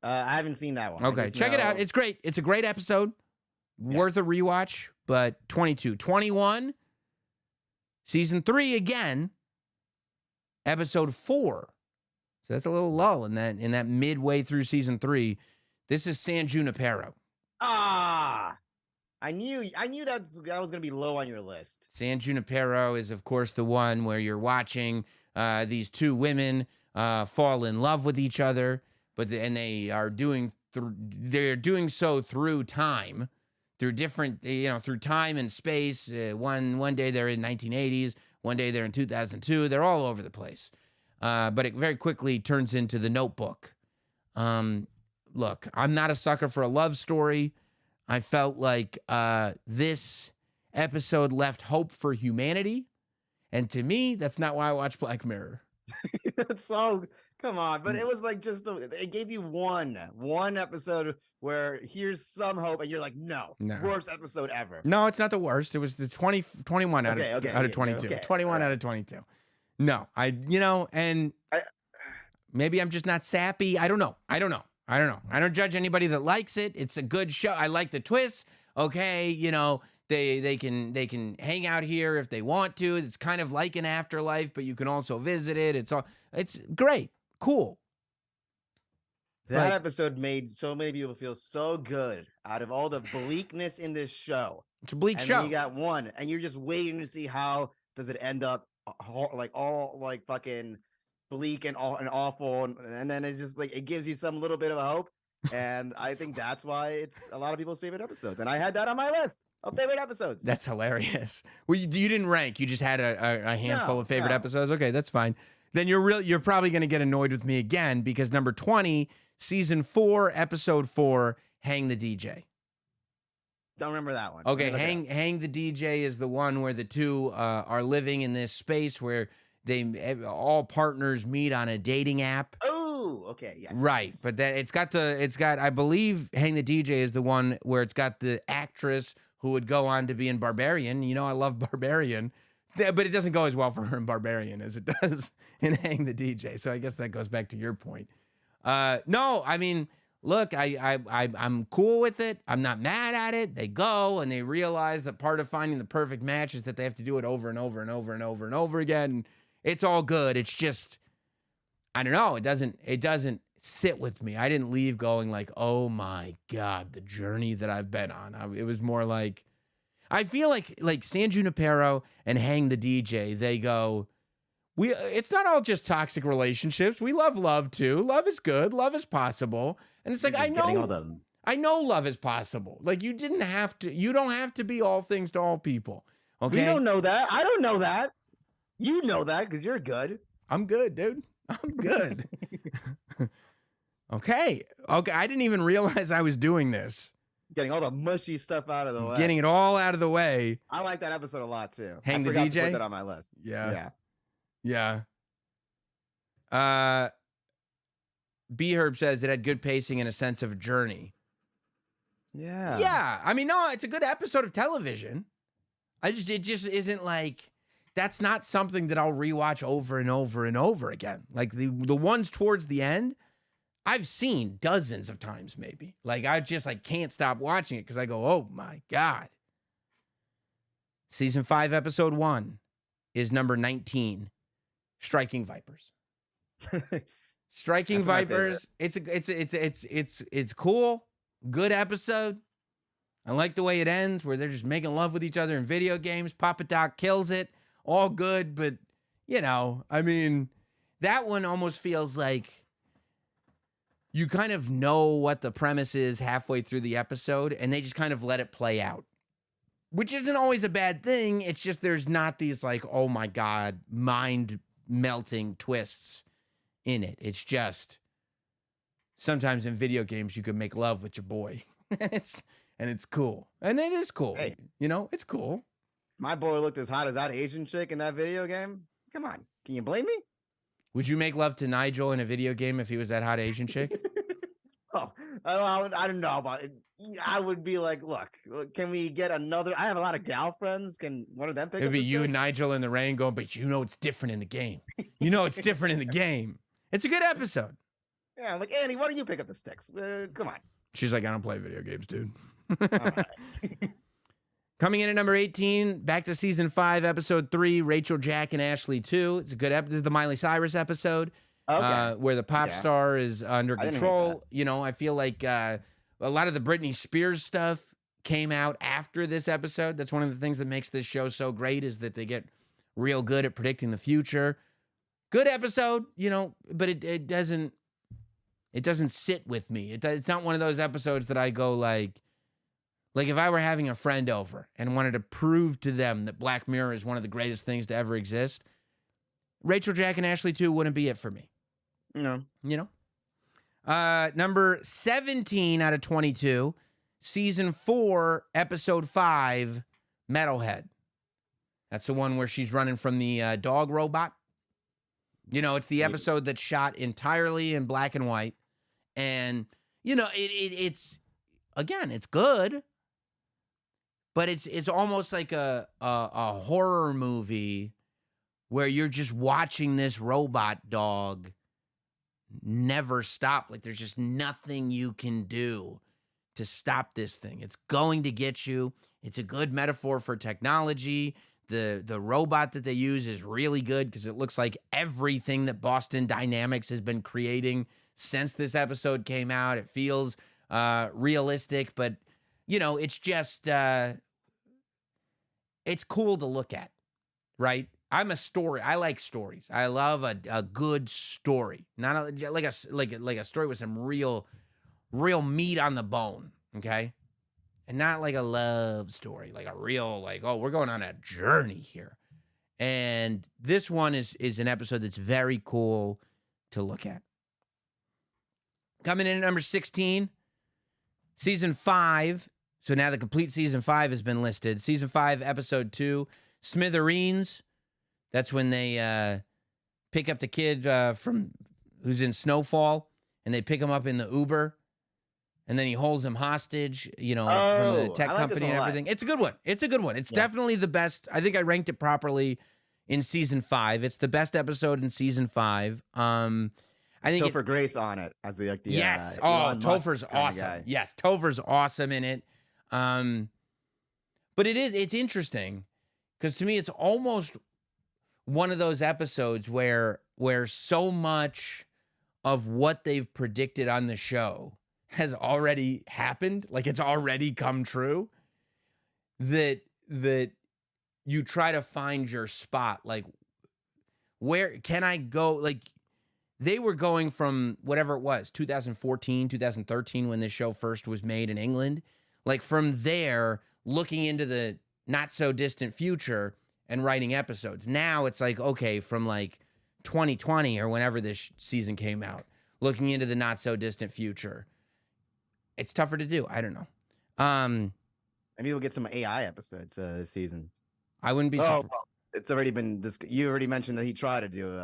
I haven't seen that one. Okay, check it out. It's great. It's a great episode. Worth a rewatch, but 22. 21, Season 3 again, Episode 4. So that's a little lull in that midway through Season 3. This is San Junipero. I knew that was going to be low on your list. San Junipero is, of course, the one where you're watching these two women fall in love with each other, and they are doing so through time, through different, through time and space. One day they're in 1980s, one day they're in 2002. They're all over the place. But it very quickly turns into The Notebook. Look, I'm not a sucker for a love story. I felt like this episode left hope for humanity. And to me, that's not why I watch Black Mirror. Come on. But it was like it gave you one episode where here's some hope. And you're like, no. Worst episode ever. No, it's not the worst. It was the 21 out of 22. Okay. 21 out of 22. No, maybe I'm just not sappy. I don't know. I don't judge anybody that likes it. It's a good show. I like the twists. Okay, they can hang out here if they want to. It's kind of like an afterlife, but you can also visit it. It's great. Cool. That episode made so many people feel so good out of all the bleakness in this show. It's a bleak show. And then you got one, and you're just waiting to see how does it end up, all fucking bleak and awful, and then it's just it gives you some little bit of a hope. And I think that's why it's a lot of people's favorite episodes. And I had that on my list of favorite episodes. That's hilarious. Well, you didn't rank. You just had a handful of favorite episodes. Okay, that's fine. Then you're probably going to get annoyed with me again because number 20, Season 4, Episode 4, Hang the DJ. Don't remember that one. Okay, Hang the DJ is the one where the two are living in this space where all partners meet on a dating app. Oh, okay, yes. Right, yes. but then it's got I believe Hang the DJ is the one where it's got the actress who would go on to be in Barbarian. I love Barbarian, but it doesn't go as well for her in Barbarian as it does in Hang the DJ. So I guess that goes back to your point. No, I mean, look, I'm cool with it. I'm not mad at it. They go and they realize that part of finding the perfect match is that they have to do it over and over and over and over and over again. It's all good. It's just, I don't know. It doesn't sit with me. I didn't leave going like, oh my God, the journey that I've been on. It was more like, I feel like San Junipero and Hang the DJ, they go, it's not all just toxic relationships. We love too. Love is good. Love is possible. And it's like, I I know love is possible. Like, you don't have to be all things to all people. Okay. We don't know that. I don't know that. You know that because you're good. I'm good, dude. I'm good. Okay. I didn't even realize I was doing this. Getting all the mushy stuff out of the way. Getting it all out of the way. I like that episode a lot too. Hang I the forgot DJ? to put that on my list. Yeah. B-Herb says it had good pacing and a sense of journey. Yeah. Yeah. I mean, no, it's a good episode of television. It just isn't like, that's not something that I'll rewatch over and over and over again. Like the ones towards the end, I've seen dozens of times maybe. Like I just can't stop watching it because I go, oh my God. Season 5, episode 1 is number 19, Striking Vipers. Striking Vipers. It's cool. Good episode. I like the way it ends where they're just making love with each other in video games. Papa Doc kills it. All good, but I mean, that one almost feels like you kind of know what the premise is halfway through the episode and they just kind of let it play out, which isn't always a bad thing. It's just there's not these oh my God, mind-melting twists in it. It's just sometimes in video games you can make love with your boy. and it's cool. And it is cool. Hey. It's cool. My boy looked as hot as that Asian chick in that video game. Come on. Can you blame me? Would you make love to Nigel in a video game if he was that hot Asian chick? Oh, I don't know about it. I would be like, look, can we get another? I have a lot of gal friends. Can one of them pick up It'd be the you stick? and Nigel in the rain going, but it's different in the game. It's different in the game. It's a good episode. Yeah, I'm like, Annie, why don't you pick up the sticks? Come on. She's like, I don't play video games, dude. All right. Coming in at number 18, back to season 5, episode 3, Rachel, Jack, and Ashley 2. It's a good episode. This is the Miley Cyrus episode, where the pop star is under control. I feel like a lot of the Britney Spears stuff came out after this episode. That's one of the things that makes this show so great is that they get real good at predicting the future. Good episode, but it doesn't sit with me. It's not one of those episodes that I go like if I were having a friend over and wanted to prove to them that Black Mirror is one of the greatest things to ever exist, Rachel, Jack, and Ashley 2 wouldn't be it for me. No. Number 17 out of 22, season 4, episode 5, Metalhead. That's the one where she's running from the dog robot. It's the episode that's shot entirely in black and white. And, it's good. But it's almost like a horror movie where you're just watching this robot dog never stop. Like there's just nothing you can do to stop this thing. It's going to get you. It's a good metaphor for technology. The robot that they use is really good because it looks like everything that Boston Dynamics has been creating since this episode came out. It feels realistic, but it's just, it's cool to look at, right? I like stories. I love a good story, not like a story with some real meat on the bone, okay? And not like a love story, like a real, we're going on a journey here. And this one is an episode that's very cool to look at. Coming in at number 16, season 5. So now the complete season 5 has been listed. Season 5, episode 2, Smithereens. That's when they pick up the kid who's in Snowfall, and they pick him up in the Uber, and then he holds him hostage, from the tech company and everything. It's a good one. It's definitely the best. I think I ranked it properly in season 5. It's the best episode in season 5. I think Topher Grace on it as the yes. Topher's awesome. Yes, Topher's awesome in it. But it's interesting because to me it's almost one of those episodes where so much of what they've predicted on the show has already happened, like it's already come true, that you try to find your spot, like where can I go? Like they were going from whatever it was, 2014, 2013, when this show first was made in England. Like from there, looking into the not so distant future and writing episodes. Now it's like, okay, from like 2020 or whenever this season came out, looking into the not so distant future. It's tougher to do. I don't know. Maybe we'll get some AI episodes this season. I wouldn't be surprised. Well, it's already been you already mentioned that he tried to do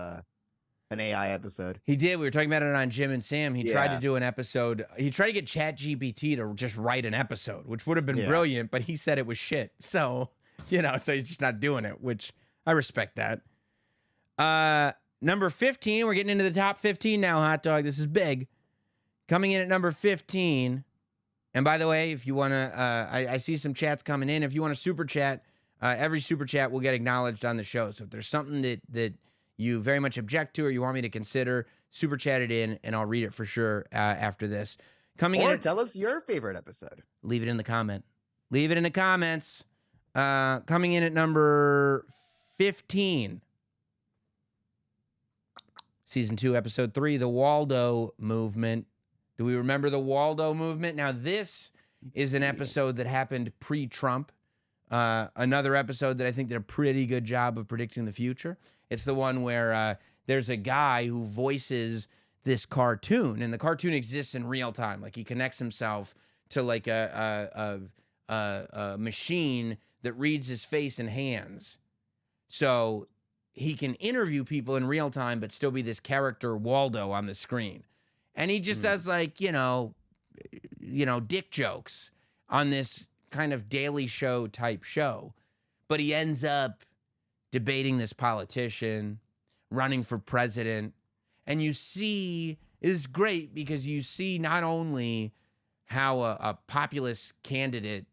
an AI episode. He did. We were talking about it on Jim and Sam. He tried to do an episode. He tried to get ChatGPT to just write an episode, which would have been brilliant, but he said it was shit. So, so he's just not doing it, which I respect that. Number 15, we're getting into the top 15 now, Hot Dog. This is big. Coming in at number 15. And by the way, if you want to, I see some chats coming in. If you want to super chat, every super chat will get acknowledged on the show. So if there's something that you very much object to or you want me to consider, super chat it in, and I'll read it for sure after this. Tell us your favorite episode. Leave it in the comment. Leave it in the comments. Coming in at number 15. Season 2, Episode 3, The Waldo Movement. Do we remember the Waldo Movement? Now, this is an episode that happened pre-Trump. Another episode that I think did a pretty good job of predicting the future. It's the one where there's a guy who voices this cartoon, and the cartoon exists in real time. Like, he connects himself to like a machine that reads his face and hands. So he can interview people in real time, but still be this character Waldo on the screen. And he just does like, dick jokes on this kind of Daily Show type show. But he ends up debating this politician, running for president. And you see, it's great because you see not only how a populist candidate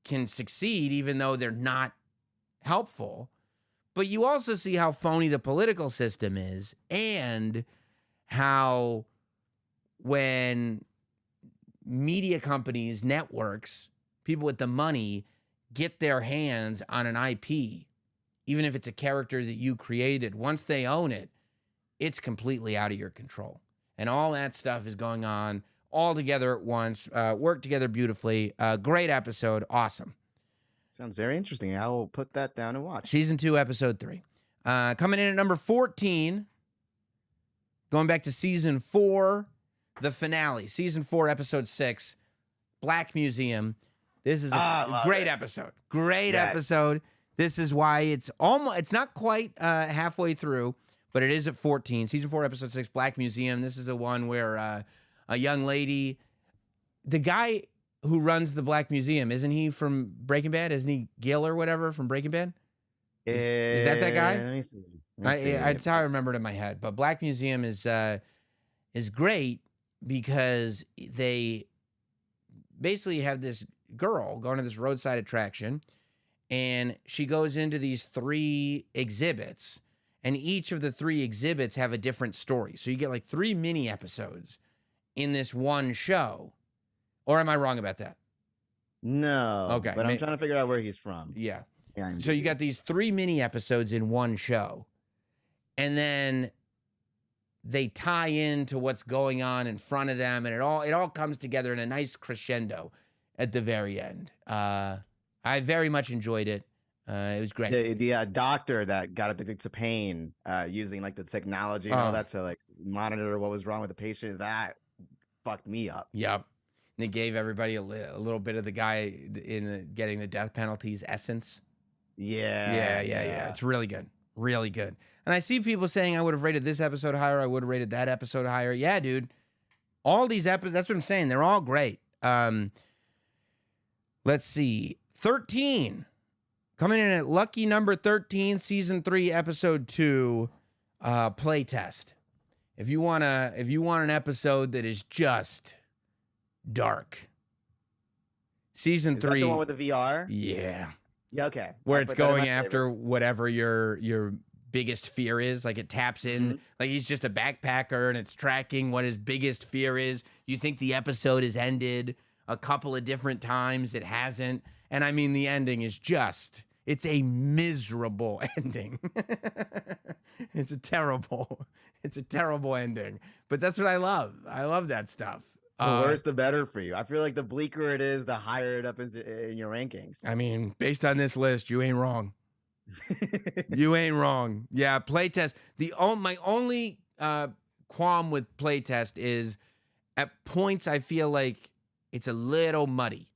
can succeed, even though they're not helpful, but you also see how phony the political system is, and how when media companies, networks, people with the money get their hands on an IP, even if it's a character that you created, once they own it, it's completely out of your control. And all that stuff is going on all together at once, work together beautifully. Great episode. Awesome. Sounds very interesting. I will put that down and watch. Season 2, Episode 3. Coming in at number 14, going back to Season 4, the finale. Season 4, Episode 6, Black Museum. This is a great episode. Great episode. This is why it's not quite halfway through, but it is at 14. Season 4, Episode 6, Black Museum. This is the one where a young lady, the guy who runs the Black Museum, isn't he from Breaking Bad? Isn't he Gil or whatever from Breaking Bad? Is that guy? Let me see. That's how I remember it in my head. But Black Museum is great because they basically have this girl going to this roadside attraction, and she goes into these 3 exhibits, and each of the 3 exhibits have a different story. So you get like 3 mini episodes in this one show. Or am I wrong about that? No. Okay. But I'm trying to figure out where he's from. Yeah. So you got these 3 mini episodes in one show. And then they tie into what's going on in front of them, and it all comes together in a nice crescendo at the very end. I very much enjoyed it. It was great. The doctor that got addicted to pain using like the technology and all that to like monitor what was wrong with the patient, that fucked me up. Yep. And they gave everybody a little bit of the guy in getting the death penalty's essence. Yeah. It's really good. Really good. And I see people saying I would have rated this episode higher. I would have rated that episode higher. Yeah, dude. All these episodes, that's what I'm saying. They're all great. Let's see. 13. Coming in at lucky number 13, Season 3, Episode 2, Playtest. If you want an episode that is just dark. Season 3. Is that the one with the VR? Yeah. Yeah, okay. Where it's going after whatever your biggest fear is. Like it taps in, like he's just a backpacker and it's tracking what his biggest fear is. You think the episode has ended a couple of different times. It hasn't. And I mean, the ending is it's a miserable ending. It's a terrible ending. But that's what I love. I love that stuff. The worse, the better for you. I feel like the bleaker it is, the higher it up is in your rankings. I mean, based on this list, you ain't wrong. You ain't wrong. Yeah, playtest. My only qualm with playtest is at points I feel like it's a little muddy.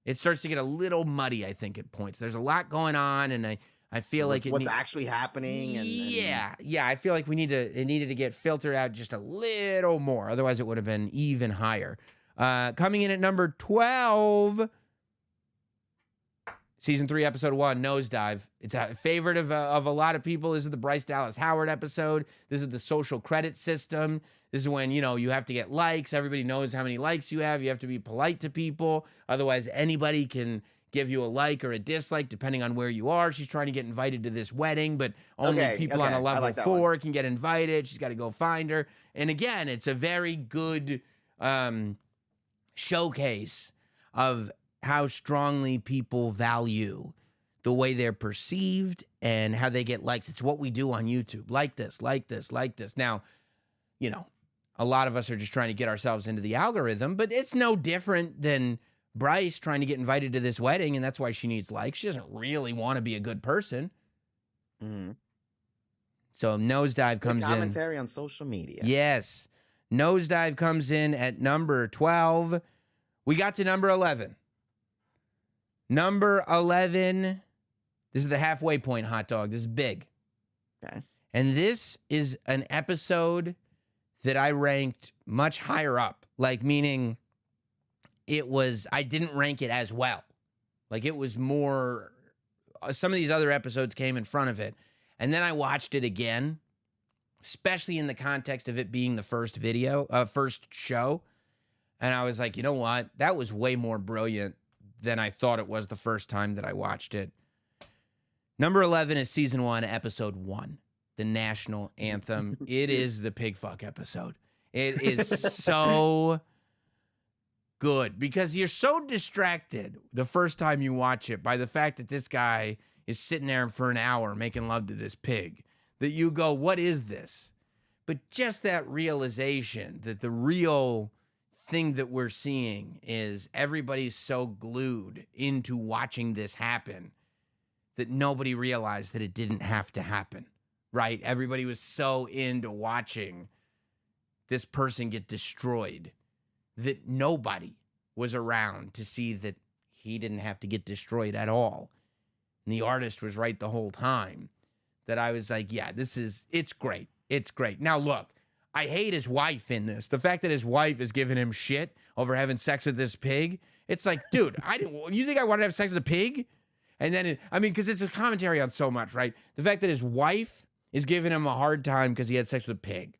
It starts to get a little muddy, I think, at points. There's a lot going on, and I feel like what's actually happening. Yeah. I feel like it needed to get filtered out just a little more. Otherwise, it would have been even higher. Coming in at number 12, season 3, episode 1, Nosedive. It's a favorite of a lot of people. This is the Bryce Dallas Howard episode. This is the social credit system. This is when, you have to get likes. Everybody knows how many likes you have. You have to be polite to people. Otherwise, anybody can give you a like or a dislike depending on where you are. She's trying to get invited to this wedding, but only people on a level 4 can get invited. She's got to go find her. And again, it's a very good showcase of how strongly people value the way they're perceived and how they get likes. It's what we do on YouTube. Like this, like this, like this. Now, a lot of us are just trying to get ourselves into the algorithm, but it's no different than Bryce trying to get invited to this wedding, and that's why she needs likes. She doesn't really want to be a good person. Mm-hmm. So Nosedive comes in. Commentary on social media. Yes. Nosedive comes in at number 12. We got to number 11. Number 11. This is the halfway point, hot dog. This is big. Okay. And this is an episode that I ranked much higher up. Like, meaning I didn't rank it as well. Like, it was more, some of these other episodes came in front of it. And then I watched it again, especially in the context of it being the first show. And I was like, you know what? That was way more brilliant than I thought it was the first time that I watched it. Number 11 is season 1, episode 1, the national anthem. It is the pig fuck episode. It is so good because you're so distracted the first time you watch it by the fact that this guy is sitting there for an hour making love to this pig that you go, what is this? But just that realization that the real thing that we're seeing is everybody's so glued into watching this happen that nobody realized that it didn't have to happen, right? Everybody was so into watching this person get destroyed that nobody was around to see that he didn't have to get destroyed at all. And the artist was right the whole time. That I was like, yeah, it's great. It's great. Now, look, I hate his wife in this. The fact that his wife is giving him shit over having sex with this pig. It's like, dude, you think I wanted to have sex with a pig? And then, because it's a commentary on so much, right? The fact that his wife is giving him a hard time because he had sex with a pig.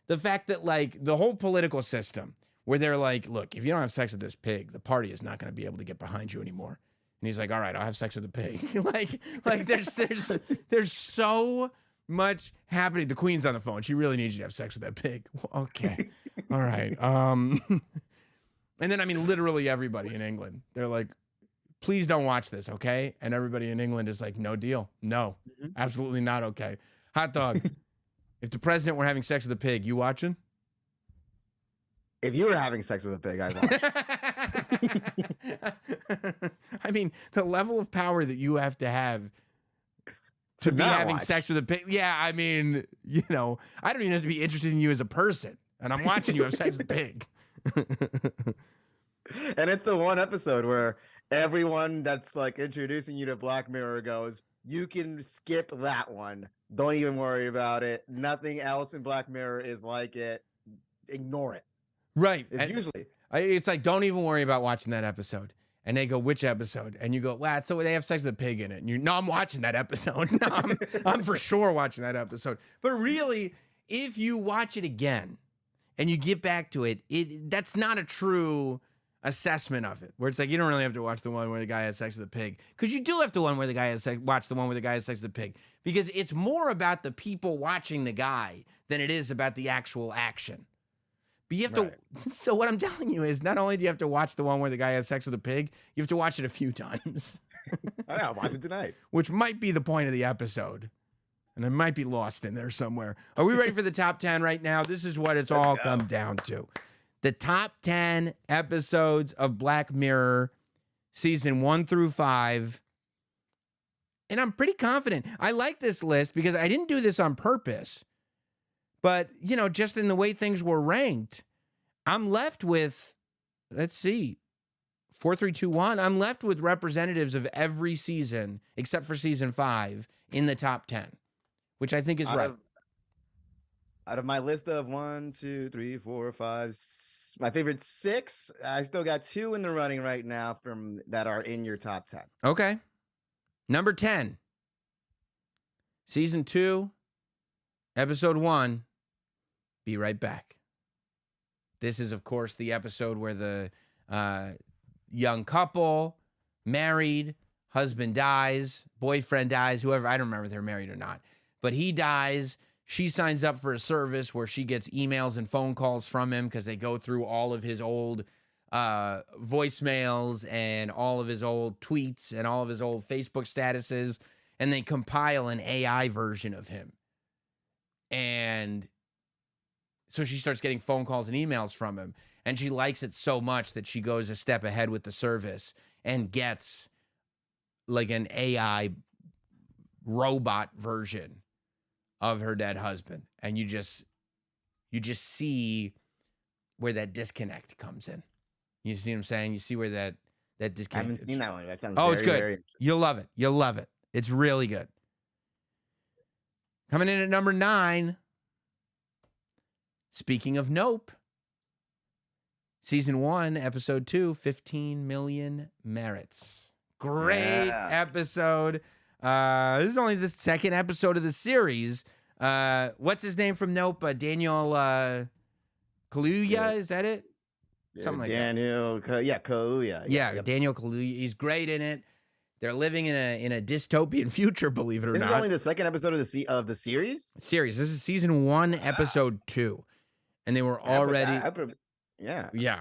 The fact that, like, the whole political system where they're like, look, if you don't have sex with this pig, the party is not going to be able to get behind you anymore. And he's like, all right, I'll have sex with the pig. like there's so much happening. The queen's on the phone. She really needs you to have sex with that pig. Well, okay. All right. And then, literally everybody in England, they're like, please don't watch this, okay? And everybody in England is like, no deal. No, absolutely not okay. Hot dog, if the president were having sex with a pig, you watching? If you were having sex with a pig, I'd watch. The level of power that you have to be having sex with a pig. Yeah, I don't even have to be interested in you as a person. And I'm watching you have sex with a pig. And it's the one episode where everyone that's like introducing you to Black Mirror goes, you can skip that one. Don't even worry about it. Nothing else in Black Mirror is like it. Ignore it. Right. It's like, don't even worry about watching that episode. And they go, which episode? And you go, well, so they have sex with a pig in it. And I'm watching that episode. No, I'm for sure watching that episode. But really, if you watch it again and you get back to it, that's not a true assessment of it. Where it's like, you don't really have to watch the one where the guy has sex with a pig. Because you do have to watch the one where the guy has sex with a pig. Because it's more about the people watching the guy than it is about the actual action. But you have to, so what I'm telling you is not only do you have to watch the one where the guy has sex with a pig, you have to watch it a few times. I'll watch it tonight. Which might be the point of the episode. and I might be lost in there somewhere. Are we ready for the top 10 right now? This is what it's all come down to. The top 10 episodes of Black Mirror, season 1 through 5. And I'm pretty confident. I like this list because I didn't do this on purpose. But, you know, just in the way things were ranked, I'm left with, let's see, 4, 3, 2, 1. I'm left with representatives of every season, except for season 5, in the top 10, which I think is right. Out of my list of 1, 2, 3, 4, 5, my favorite 6, I still got 2 in the running right now from that are in your top 10. Okay. Number 10, season 2, episode 1, Be Right Back. This is, of course, the episode where the young couple, married, husband dies, boyfriend dies, whoever. I don't remember if they're married or not. But he dies. She signs up for a service where she gets emails and phone calls from him because they go through all of his old voicemails and all of his old tweets and all of his old Facebook statuses, and they compile an AI version of him. And so she starts getting phone calls and emails from him, and she likes it so much that she goes a step ahead with the service and gets like an AI robot version of her dead husband. And you just see where that disconnect comes in. You see what I'm saying? You see where that disconnect. I haven't seen that one. That sounds it's good. You'll love it. You'll love it. It's really good. Coming in at number 9. Speaking of Nope, season 1, episode 2, 15 Million Merits. Great episode. This is only the second episode of the series. What's his name from Nope? Daniel Kaluuya, is that it? Something like Daniel, that. Kaluuya. Yeah, Daniel Kaluuya. He's great in it. They're living in a dystopian future, believe it or not. This is only the second episode of the series? This is season 1, episode 2. And they were already... Yeah.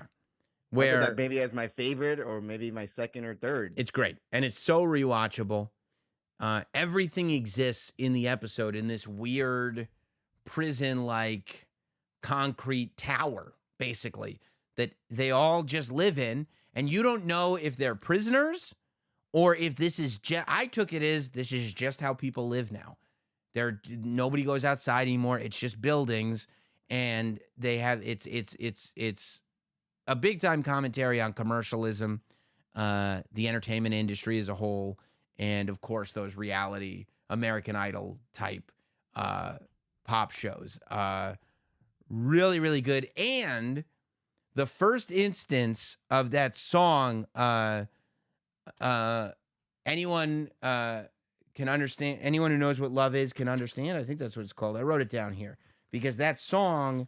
Where that maybe as my favorite or maybe my second or third. It's great. And it's so rewatchable. Everything exists in the episode in this weird prison-like concrete tower, basically, that they all just live in. And you don't know if they're prisoners or if this is just... I took it as this is just how people live now. Nobody goes outside anymore. It's just buildings. And they have it's a big time commentary on commercialism, the entertainment industry as a whole, and of course those reality American Idol type pop shows. Really, really good. And the first instance of that song, anyone can understand. Anyone who knows what love is can understand. I think that's what it's called. I wrote it down here. Because that song,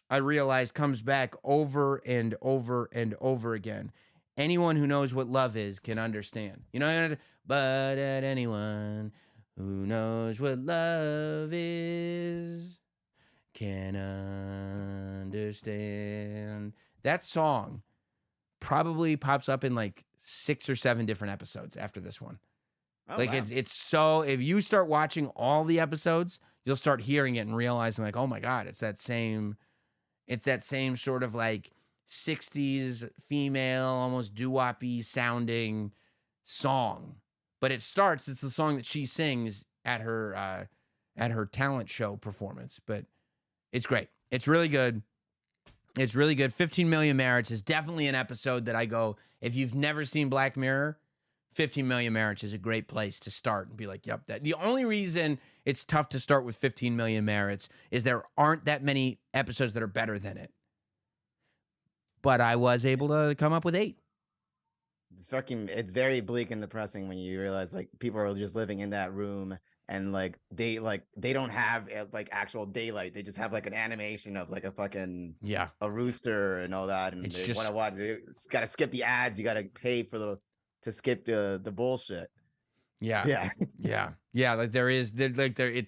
I realized, comes back over and over and over again. Anyone who knows what love is can understand. You know, but anyone who knows what love is can understand. That song probably pops up in like 6 or 7 different episodes after this one. Oh, like, wow. It's so, if you start watching all the episodes, you'll start hearing it and realizing like, oh my God, it's that same sort of like 60s female, almost doo-wop-y sounding song. But it's the song that she sings at her talent show performance. But it's great. It's really good. It's really good. 15 Million Merits is definitely an episode that I go, if you've never seen Black Mirror, 15 Million Merits is a great place to start and be like, yep. The only reason it's tough to start with 15 Million Merits is there aren't that many episodes that are better than it. But I was able to come up with 8. It's very bleak and depressing when you realize like people are just living in that room and like they don't have like actual daylight. They just have like an animation of like a fucking a rooster and all that. And they want to watch. It's got to skip the ads. You got to pay to skip the bullshit. Yeah. Like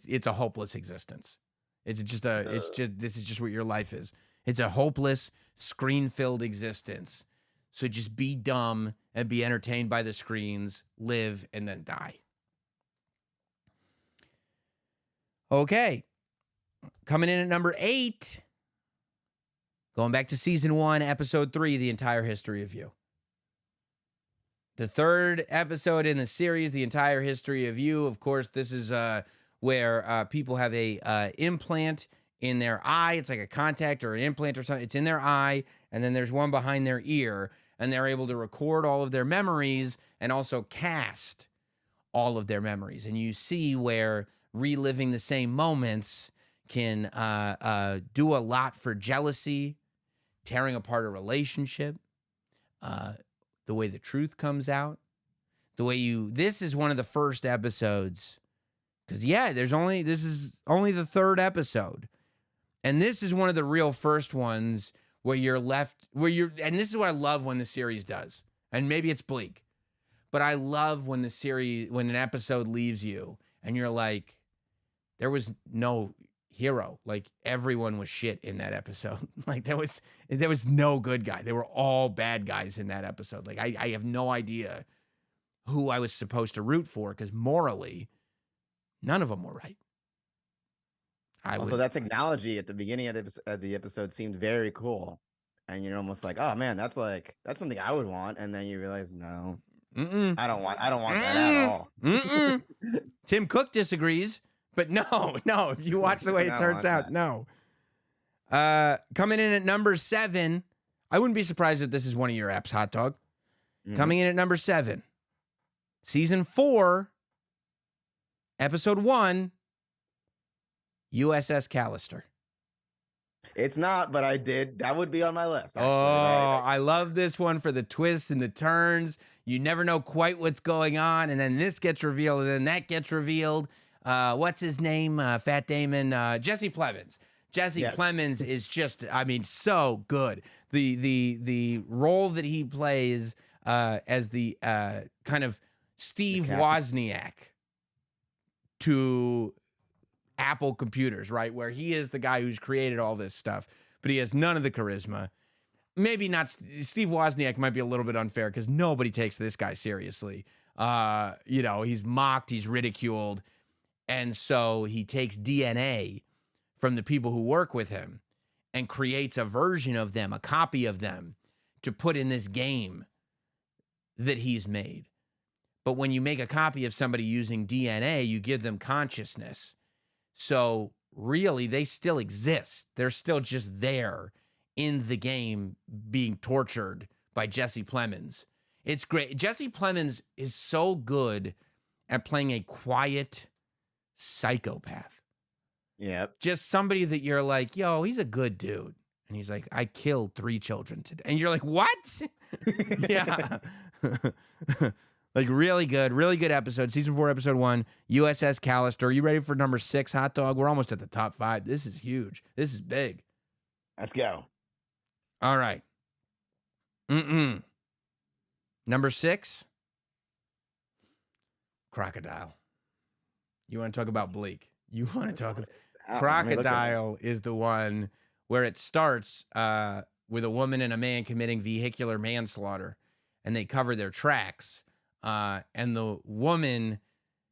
it's a hopeless existence. This is just what your life is. It's a hopeless screen-filled existence. So just be dumb and be entertained by the screens, live and then die. Okay. Coming in at number 8. Going back to season 1, episode 3, The Entire History of You. The third episode in the series, The Entire History of You. Of course, this is where people have a implant in their eye. It's like a contact or an implant or something. It's in their eye, and then there's one behind their ear, and they're able to record all of their memories and also cast all of their memories. And you see where reliving the same moments can do a lot for jealousy, tearing apart a relationship, the way the truth comes out, the way this is one of the first episodes, because this is only the third episode. And this is one of the real first ones where and this is what I love when the series does. And maybe it's bleak, but I love when when an episode leaves you and you're like, there was no hero. Like, everyone was shit in that episode. Like, there was no good guy. They were all bad guys in that episode. Like, I have no idea who I was supposed to root for, because morally, none of them were right. Also, that technology at the beginning of the episode seemed very cool, and you're almost like, oh man, that's something I would want, and then you realize, no, I don't want that at all. Tim Cook disagrees. But no, if you watch the way it turns out, no. Coming in at number 7, I wouldn't be surprised if this is one of your apps, Hot Dog. Coming in at number 7, season 4, episode 1, USS Callister. It's not, but that would be on my list. Actually. I love this one for the twists and the turns. You never know quite what's going on, and then this gets revealed, and then that gets revealed. What's his name? Fat Damon, Jesse Plemons. Jesse Plemons is just, so good. The role that he plays as the kind of Steve Wozniak to Apple computers, right? Where he is the guy who's created all this stuff, but he has none of the charisma. Maybe not. Steve Wozniak might be a little bit unfair because nobody takes this guy seriously. He's mocked, he's ridiculed. And so he takes DNA from the people who work with him and creates a version of them, a copy of them, to put in this game that he's made. But when you make a copy of somebody using DNA, you give them consciousness. So really, they still exist. They're still just there in the game being tortured by Jesse Plemons. It's great. Jesse Plemons is so good at playing a quiet psychopath. Yep. Just somebody that you're like, yo, he's a good dude. And he's like, I killed 3 children today. And you're like, what? Yeah. Like, really good episode. Season 4, episode 1, USS Callister. Are you ready for number 6, Hot Dog? We're almost at the top 5. This is huge. This is big. Let's go. All right. Number 6, Crocodile. You want to talk about bleak? You want to talk about... Crocodile is the one where it starts with a woman and a man committing vehicular manslaughter, and they cover their tracks. And the woman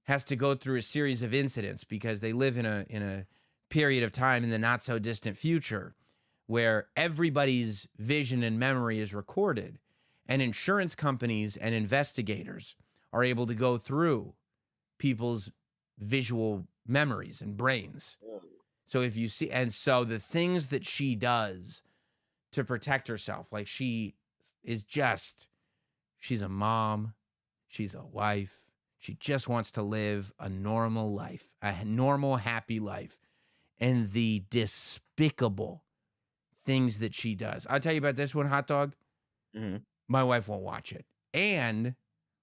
has to go through a series of incidents because they live in a period of time in the not so distant future where everybody's vision and memory is recorded, and insurance companies and investigators are able to go through people's visual memories and brains. So if you see, and so the things that she does to protect herself, like she's a mom, she's a wife, she just wants to live a normal life, a normal, happy life. And the despicable things that she does. I'll tell you about this one, Hot Dog. My wife won't watch it. And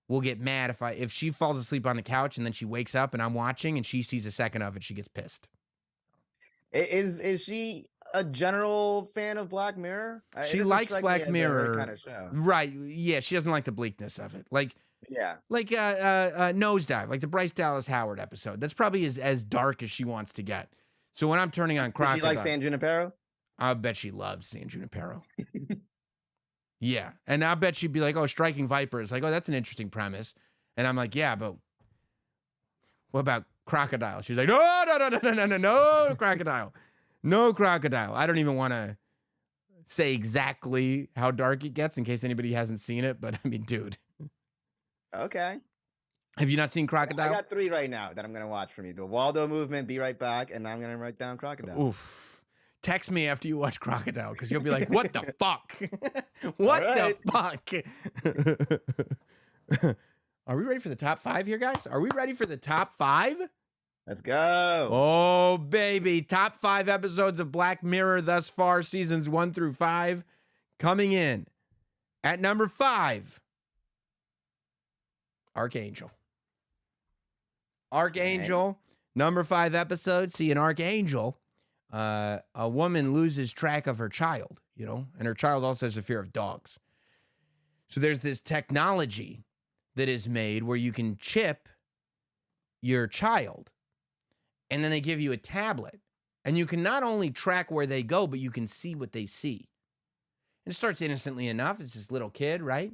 will get mad if she falls asleep on the couch and then she wakes up and I'm watching and she sees a second of it, she gets pissed. Is she a general fan of Black Mirror? She likes Black Mirror kind of show. Right. Yeah, she doesn't like the bleakness of it. Like Nosedive, like the Bryce Dallas Howard episode. That's probably as dark as she wants to get. So when I'm turning on Crocodile, she like San Junipero? I bet she loves San Junipero. Yeah. And I bet she'd be like, oh, Striking Vipers. Like, oh, that's an interesting premise. And I'm like, yeah, but what about crocodile. She's like, no, crocodile. No crocodile. I don't even want to say exactly how dark it gets in case anybody hasn't seen it, but I mean, dude. Okay. Have you not seen Crocodile? I got 3 right now that I'm going to watch from you. The Waldo Movement, Be Right Back, and I'm going to write down Crocodile. Oof. Text me after you watch Crocodile, because you'll be like, what the fuck? What the fuck? Are we ready for the top 5 here, guys? Are we ready for the top 5? Let's go. Oh, baby. Top 5 episodes of Black Mirror thus far, seasons 1 through 5. Coming in at number 5, Archangel. Archangel, number 5 episode. See, an Archangel, a woman loses track of her child, you know, and her child also has a fear of dogs. So there's this technology that is made where you can chip your child, and then they give you a tablet, and you can not only track where they go, but you can see what they see. And it starts innocently enough. It's this little kid, right?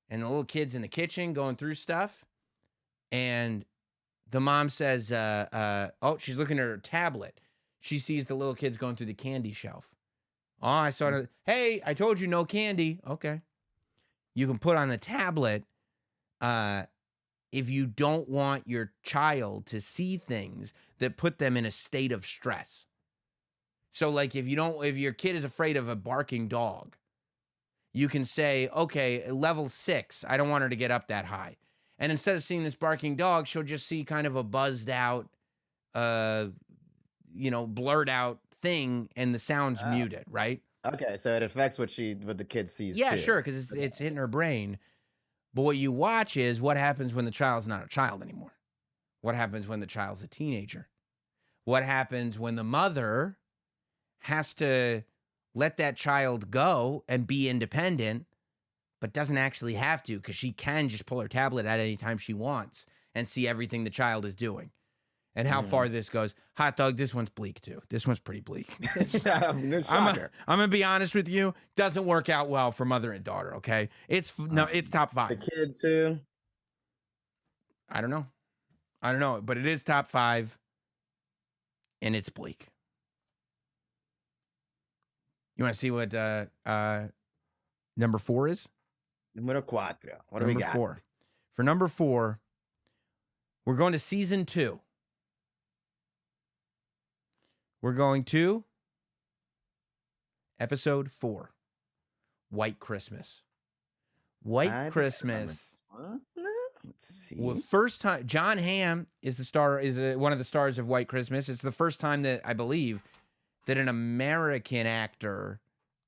And the little kid's in the kitchen going through stuff, and the mom says, oh, she's looking at her tablet. She sees the little kids going through the candy shelf. Oh, I saw it. Hey, I told you no candy. Okay. You can put on the tablet if you don't want your child to see things that put them in a state of stress. So like if your kid is afraid of a barking dog, you can say, okay, level 6, I don't want her to get up that high. And instead of seeing this barking dog, she'll just see kind of a buzzed out, blurred out thing, and the sound's muted, right? Okay, so it affects what the kid sees. Yeah, too. sure, because it's hitting her brain. But what you watch is what happens when the child's not a child anymore. What happens when the child's a teenager? What happens when the mother has to let that child go and be independent, but doesn't actually have to, because she can just pull her tablet at any time she wants and see everything the child is doing. And how far this goes. Hot dog, this one's bleak too. This one's pretty bleak. No shocker. I'm going to be honest with you. Doesn't work out well for mother and daughter, okay? It's top 5. The kid too? I don't know, but it is top 5, and it's bleak. You want to see what number 4 is? Numero 4. What do we got? Number 4. For number 4, we're going to season 2. We're going to episode 4, White Christmas. White Christmas. Let's see. Well, first time John Hamm is the star, one of the stars of White Christmas. It's the first time that I believe that an American actor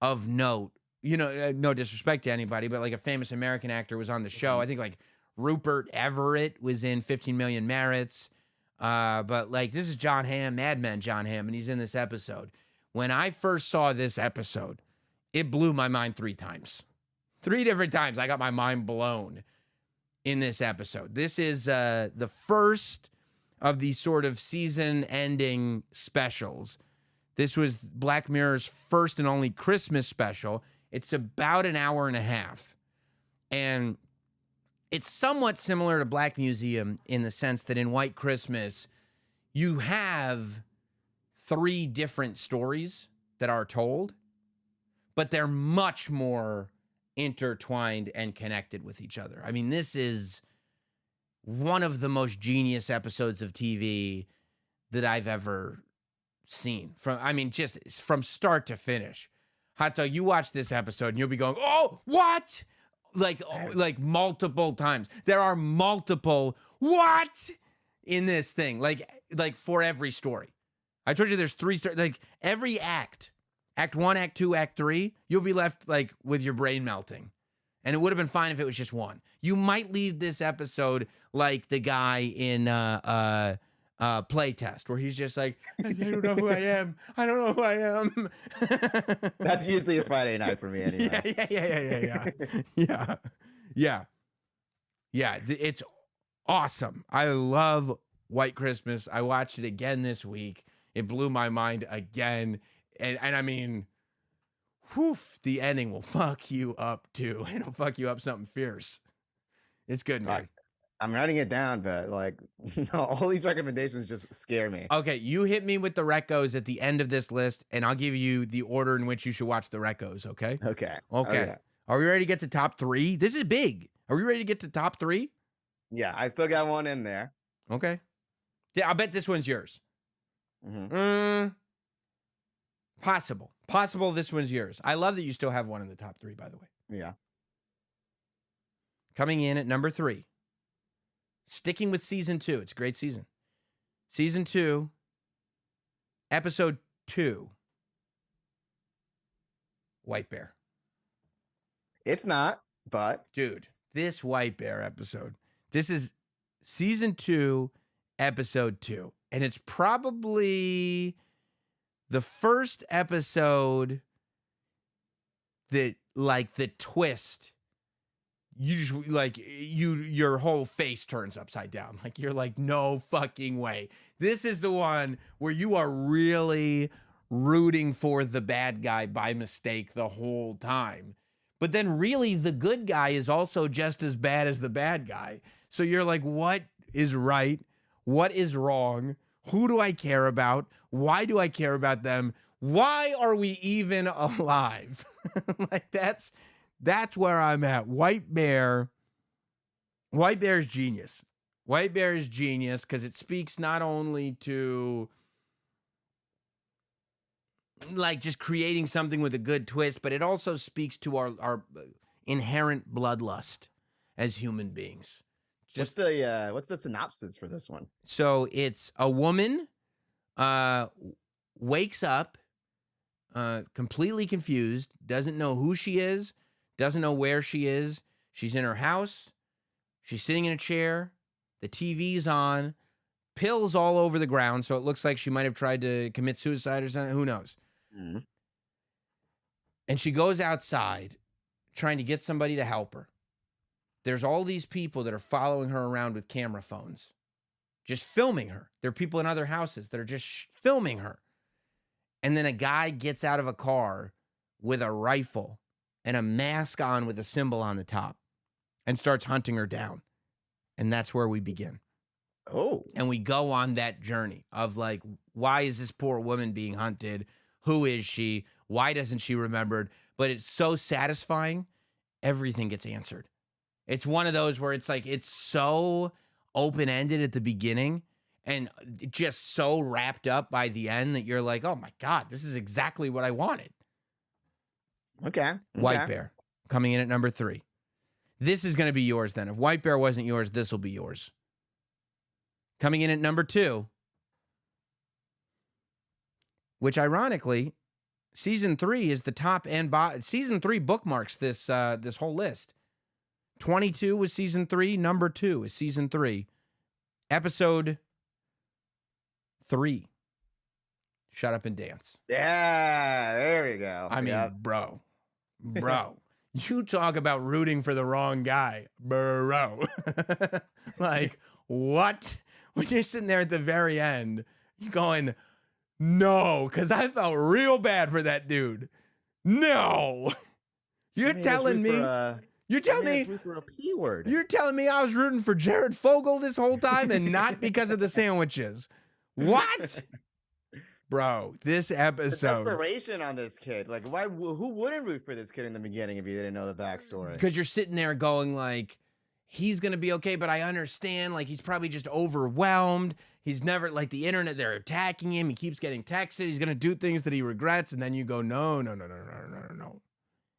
of note, no disrespect to anybody, but like a famous American actor was on the show. I think like Rupert Everett was in 15 Million Merits. But like, this is John Hamm, Mad Men John Hamm, and he's in this episode. When I first saw this episode, it blew my mind 3 times. 3 different times I got my mind blown in this episode. This is the first of these sort of season-ending specials. This was Black Mirror's first and only Christmas special. It's about an hour and a half. And it's somewhat similar to Black Museum in the sense that in White Christmas, you have 3 different stories that are told, but they're much more intertwined and connected with each other. I mean, this is one of the most genius episodes of TV that I've ever seen. Just from start to finish. Hot dog, you watch this episode and you'll be going, oh, what? Like multiple times. There are multiple what in this thing. Like for every story. I told you there's 3 stories. Like every act 1, act 2, act 3, you'll be left like with your brain melting. And it would have been fine if it was just 1. You might leave this episode like the guy in Playtest, where he's just like, I don't know who I am. I don't know who I am. That's usually a Friday night for me anyway. Yeah. It's awesome. I love White Christmas. I watched it again this week. It blew my mind again. And I mean, the ending will fuck you up too. It'll fuck you up something fierce. It's good, man. I'm writing it down, but like, no, all these recommendations just scare me. Okay, you hit me with the recos at the end of this list, and I'll give you the order in which you should watch the recos, okay? Okay. Okay. Are we ready to get to top 3? This is big. Are we ready to get to top 3? Yeah, I still got one in there. Okay. Yeah, I bet this one's yours. Possible. Possible this one's yours. I love that you still have one in the top 3, by the way. Yeah. Coming in at number 3. Sticking with season 2. It's a great season. Season 2, episode 2. White Bear. It's not, but. Dude, this White Bear episode. This is season 2, episode 2. And it's probably the first episode that, like, the twist, usually, like, your whole face turns upside down. Like, you're like, no fucking way. This is the one where you are really rooting for the bad guy by mistake the whole time. But then really the good guy is also just as bad as the bad guy. So you're like, what is right? What is wrong? Who do I care about? Why do I care about them? Why are we even alive? Like that's where I'm at. White Bear is genius. White Bear is genius because it speaks not only to like just creating something with a good twist, but it also speaks to our inherent bloodlust as human beings. What's the synopsis for this one? So it's a woman wakes up completely confused, doesn't know who she is, doesn't know where she is. She's in her house. She's sitting in a chair. The TV's on. Pills all over the ground, so it looks like she might have tried to commit suicide or something. Who knows? Mm-hmm. And she goes outside trying to get somebody to help her. There's all these people that are following her around with camera phones, just filming her. There are people in other houses that are just filming her. And then a guy gets out of a car with a rifle and a mask on with a symbol on the top and starts hunting her down. And that's where we begin. Oh. And we go on that journey of like, why is this poor woman being hunted? Who is she? Why doesn't she remember? But it's so satisfying. Everything gets answered. It's one of those where it's like, it's so open-ended at the beginning and just so wrapped up by the end that you're like, oh my God, this is exactly what I wanted. Okay. White Bear coming in at number 3. This is going to be yours then. If White Bear wasn't yours, this will be yours. Coming in at number 2, which ironically, season 3 is the top and bottom. Season 3 bookmarks this this whole list. 22 was season 3. Number 2 is season 3. Episode 3. Shut Up and Dance. Yeah, there we go. I mean, bro. You talk about rooting for the wrong guy, bro. Like, what? When you're sitting there at the very end, you're going, no, because I felt real bad for that dude. No. You're telling me. You're telling me for a P word. You're telling me I was rooting for Jared Fogle this whole time and not because of the sandwiches. What? Bro, this episode. The desperation on this kid. Like, why? Who wouldn't root for this kid in the beginning if you didn't know the backstory? Because you're sitting there going like, he's going to be okay, but I understand. Like, he's probably just overwhelmed. He's never, like, the internet, they're attacking him. He keeps getting texted. He's going to do things that he regrets. And then you go, no.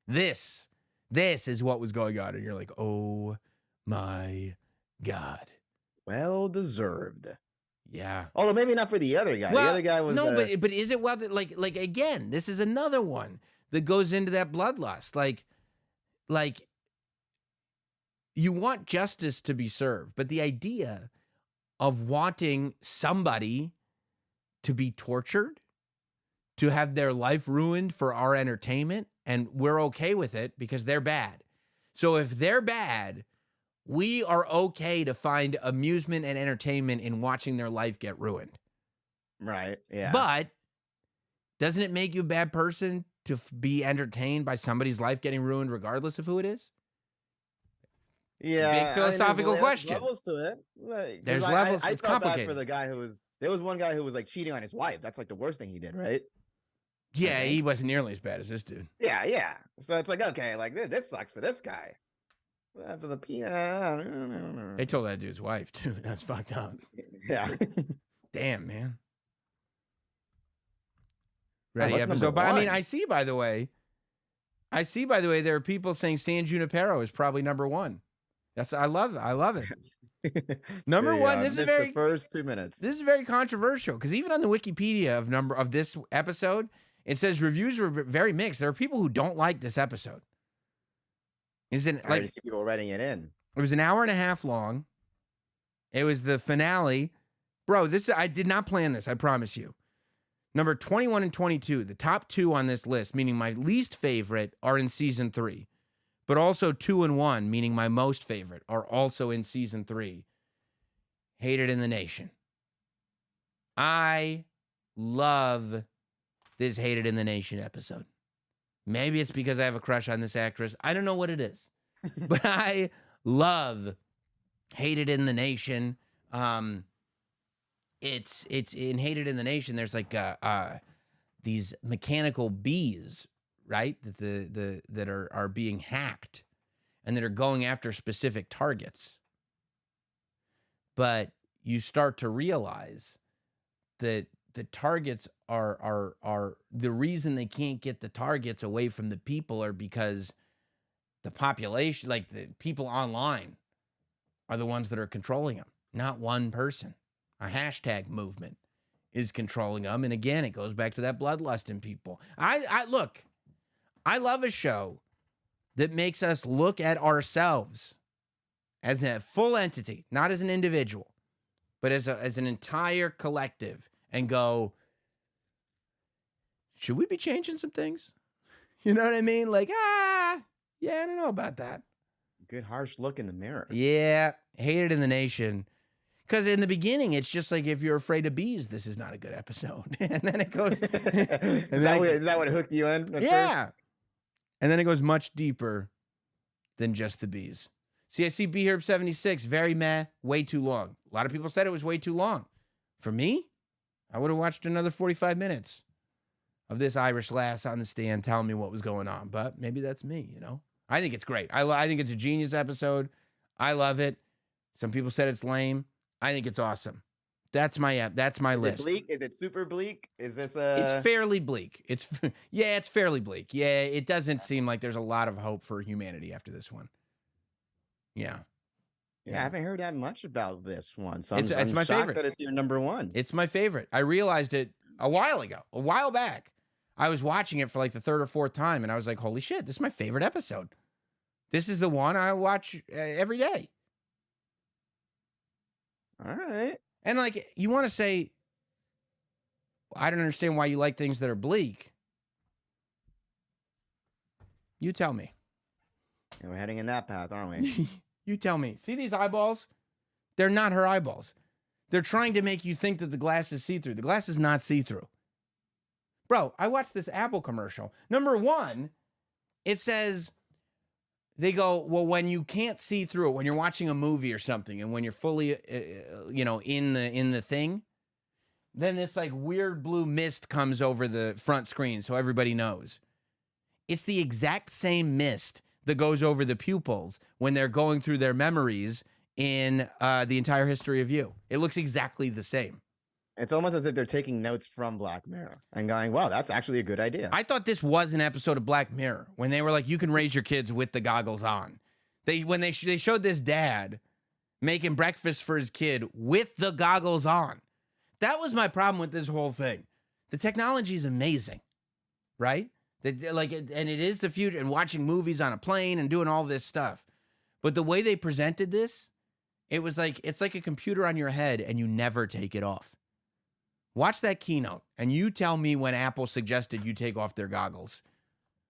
This is what was going on. And you're like, oh my God. Well deserved. Yeah. Although maybe not for the other guy. Well, the other guy was no, but is it well that like again? This is another one that goes into that bloodlust. Like you want justice to be served, but the idea of wanting somebody to be tortured, to have their life ruined for our entertainment, and we're okay with it because they're bad. So if they're bad, we are okay to find amusement and entertainment in watching their life get ruined. Right, yeah. But doesn't it make you a bad person to be entertained by somebody's life getting ruined regardless of who it is? Yeah, it's a big philosophical question. Levels to it. There's levels. I it's felt bad complicated. for the guy who was. There was one guy who was like cheating on his wife. That's like the worst thing he did, right? Yeah, he wasn't nearly as bad as this dude. Yeah. So it's like, okay, like this sucks for this guy. For the They told that dude's wife too. That's fucked up. Yeah. Damn, man. Ready what's episode. number But I mean, one? I see by the way, there are people saying San Junipero is probably number one. I love it. Number one, this is very the first 2 minutes. This is very controversial because even on the Wikipedia of this episode, it says reviews were very mixed. There are people who don't like this episode. Isn't I like already see people writing it in. it was an hour and a half long. It was the finale. Bro, I did not plan this, I promise you. Number 21 and 22, the top two on this list, meaning my least favorite, are in season 3. But also 2 and 1, meaning my most favorite, are also in season 3. Hated in the Nation. I love this Hated in the Nation episode. Maybe it's because I have a crush on this actress. I don't know what it is. But I love Hated in the Nation. It's in Hated in the Nation, there's like these mechanical bees, right? That are being hacked and that are going after specific targets. But you start to realize that the targets are the reason they can't get the targets away from the people are because the population, like the people online, are the ones that are controlling them, not one person. A hashtag movement is controlling them. And again, it goes back to that bloodlust in people. Look, I love a show that makes us look at ourselves as a full entity, not as an individual, but as an entire collective and go, should we be changing some things? You know what I mean? Like, yeah, I don't know about that. Good harsh look in the mirror. Yeah, Hated in the Nation. Because in the beginning, it's just like, if you're afraid of bees, this is not a good episode. And then it goes... Is that what hooked you in at first? And then it goes much deeper than just the bees. See, I see B-Herb76, very meh, way too long. A lot of people said it was way too long. For me, I would have watched another 45 minutes of this Irish lass on the stand telling me what was going on. But maybe that's me, you know? I think it's great. I think it's a genius episode. I love it. Some people said it's lame. I think it's awesome. That's my list. Is it bleak? Is it super bleak? Is this It's fairly bleak. It's fairly bleak. Yeah, it doesn't seem like there's a lot of hope for humanity after this one. Yeah. I haven't heard that much about this one. So It's I'm my shocked favorite. that it's your number one. It's my favorite. I realized it a while back. I was watching it for like the third or fourth time, and I was like, holy shit, this is my favorite episode. This is the one I watch every day. All right. And like, you want to say, I don't understand why you like things that are bleak. You tell me. Yeah, we're heading in that path, aren't we? You tell me. See these eyeballs? They're not her eyeballs. They're trying to make you think that the glass is see-through. The glass is not see-through. Bro, I watched this Apple commercial. Number one, it says, they go, well, when you can't see through it, when you're watching a movie or something, and when you're fully, in the thing, then this like weird blue mist comes over the front screen, so everybody knows. It's the exact same mist that goes over the pupils when they're going through their memories in The Entire History of You. It looks exactly the same. It's almost as if they're taking notes from Black Mirror and going, wow, that's actually a good idea. I thought this was an episode of Black Mirror when they were like, you can raise your kids with the goggles on. When they showed this dad making breakfast for his kid with the goggles on. That was my problem with this whole thing. The technology is amazing, right? And it is the future, and watching movies on a plane and doing all this stuff. But the way they presented this, it's like a computer on your head and you never take it off. Watch that keynote, and you tell me when Apple suggested you take off their goggles.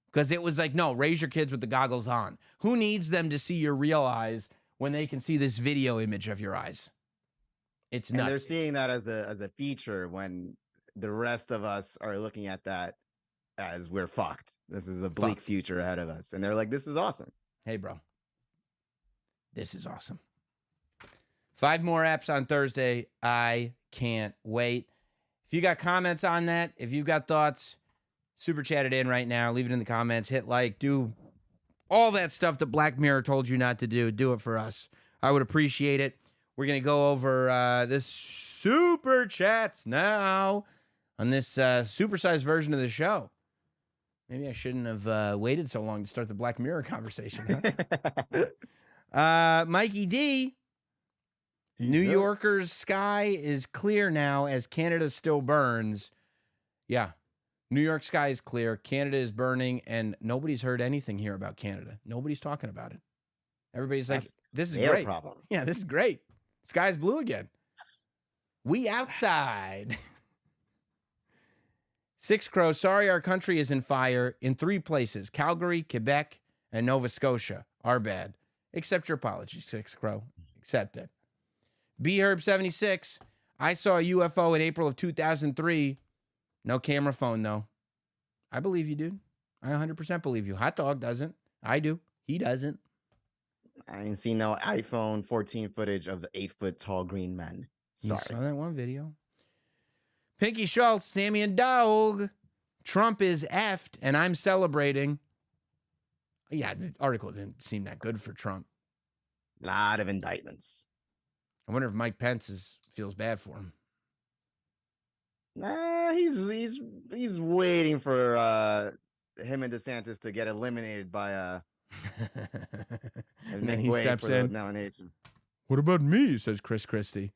Because it was like, no, raise your kids with the goggles on. Who needs them to see your real eyes when they can see this video image of your eyes? It's nuts. And they're seeing that as a feature when the rest of us are looking at that as we're fucked. This is a bleak future ahead of us. And they're like, this is awesome. Hey, bro. This is awesome. 5 more apps on Thursday. I can't wait. If you got comments on that, if you've got thoughts, super chat it in right now. Leave it in the comments. Hit like. Do all that stuff that Black Mirror told you not to do. Do it for us. I would appreciate it. We're going to go over this super chats now on this supersized version of the show. Maybe I shouldn't have waited so long to start the Black Mirror conversation. Huh? Mikey D. New Yorker's sky is clear now as Canada still burns. Yeah. New York sky is clear. Canada is burning, and nobody's heard anything here about Canada. Nobody's talking about it. Everybody's like, this is great. Problem. Yeah, this is great. Sky's blue again. We outside. Six Crow, sorry our country is in fire in 3 places. Calgary, Quebec, and Nova Scotia. Our bad. Accept your apology, Six Crow. Accept it. BHerb76, I saw a UFO in April of 2003. No camera phone, though. I believe you, dude. I 100% believe you. Hot Dog doesn't. I do. He doesn't. I ain't seen no iPhone 14 footage of the 8-foot tall green men. Sorry. You saw that one video. Pinky Schultz, Sammy and Dog. Trump is effed, and I'm celebrating. Yeah, the article didn't seem that good for Trump. Lot of indictments. I wonder if Mike Pence feels bad for him. Nah, he's waiting for him and DeSantis to get eliminated by and then he steps in. Nomination. What about me? Says Chris Christie.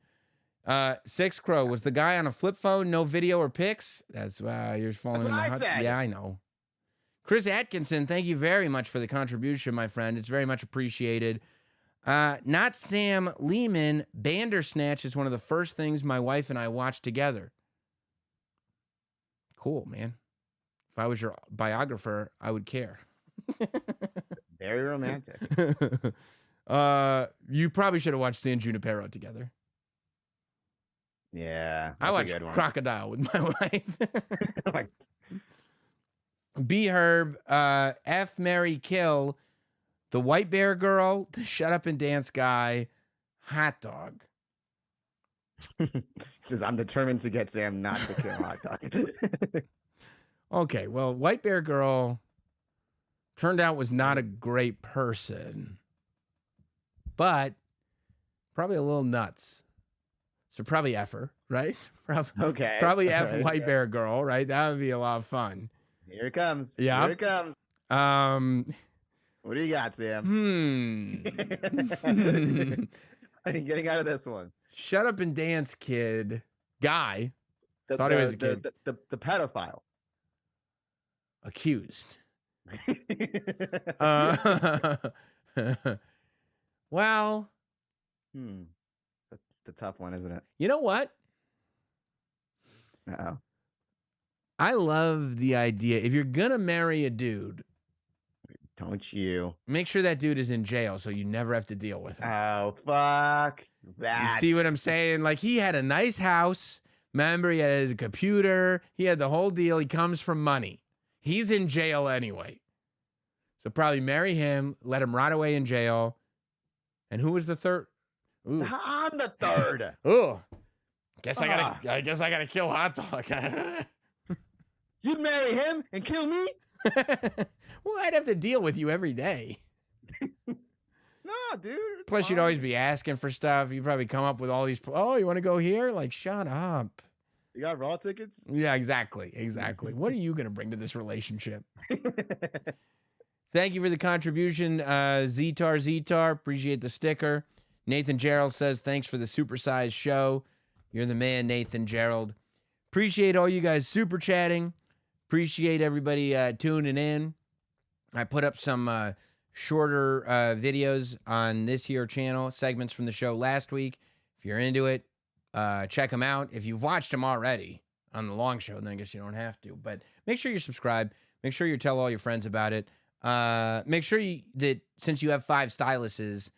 Six Crow, was the guy on a flip phone? No video or pics? That's you're falling. That's what I said. Yeah, I know. Chris Atkinson, thank you very much for the contribution, my friend. It's very much appreciated. Not Sam Lehman. Bandersnatch is one of the first things my wife and I watched together. Cool, man. If I was your biographer, I would care. Very romantic. You probably should have watched San Junipero together. Yeah. I watched Crocodile with my wife. B Herb, F Mary Kill, the White Bear Girl, the Shut Up and Dance guy, Hot Dog. He says, I'm determined to get Sam not to kill Hot Dog. Okay, well, White Bear Girl turned out was not a great person, but probably a little nuts. So probably F her, right? Okay. Probably F right, White Bear Girl, right? That would be a lot of fun. Here it comes. Yeah. Here it comes. What do you got, Sam? I'm getting out of this one. Shut Up and Dance kid. Guy. Thought he was a kid. The pedophile. Accused. Well. It's a tough one, isn't it? You know what? Uh-oh. I love the idea. If you're going to marry a dude. Don't you? Make sure that dude is in jail so you never have to deal with him. Oh, fuck that. You see what I'm saying? Like, he had a nice house. Remember, he had his computer. He had the whole deal. He comes from money. He's in jail anyway. So probably marry him, let him rot away in jail. And who was the third? Ooh. I'm the third. Oh, I guess I gotta kill Hot Dog. You'd marry him and kill me? Well, I'd have to deal with you every day. No, dude. Plus, you'd always be asking for stuff. You'd probably come up with all these. Oh, you want to go here? Like, shut up. You got Raw tickets? Yeah, exactly. What are you gonna bring to this relationship? Thank you for the contribution, Zetar. Appreciate the sticker. Nathan Gerald says, thanks for the supersized show. You're the man, Nathan Gerald. Appreciate all you guys super chatting. Appreciate everybody tuning in. I put up some shorter videos on this here channel, segments from the show last week. If you're into it, check them out. If you've watched them already on the long show, then I guess you don't have to. But make sure you subscribe. Make sure you tell all your friends about it. Make sure that since you have 5 styluses,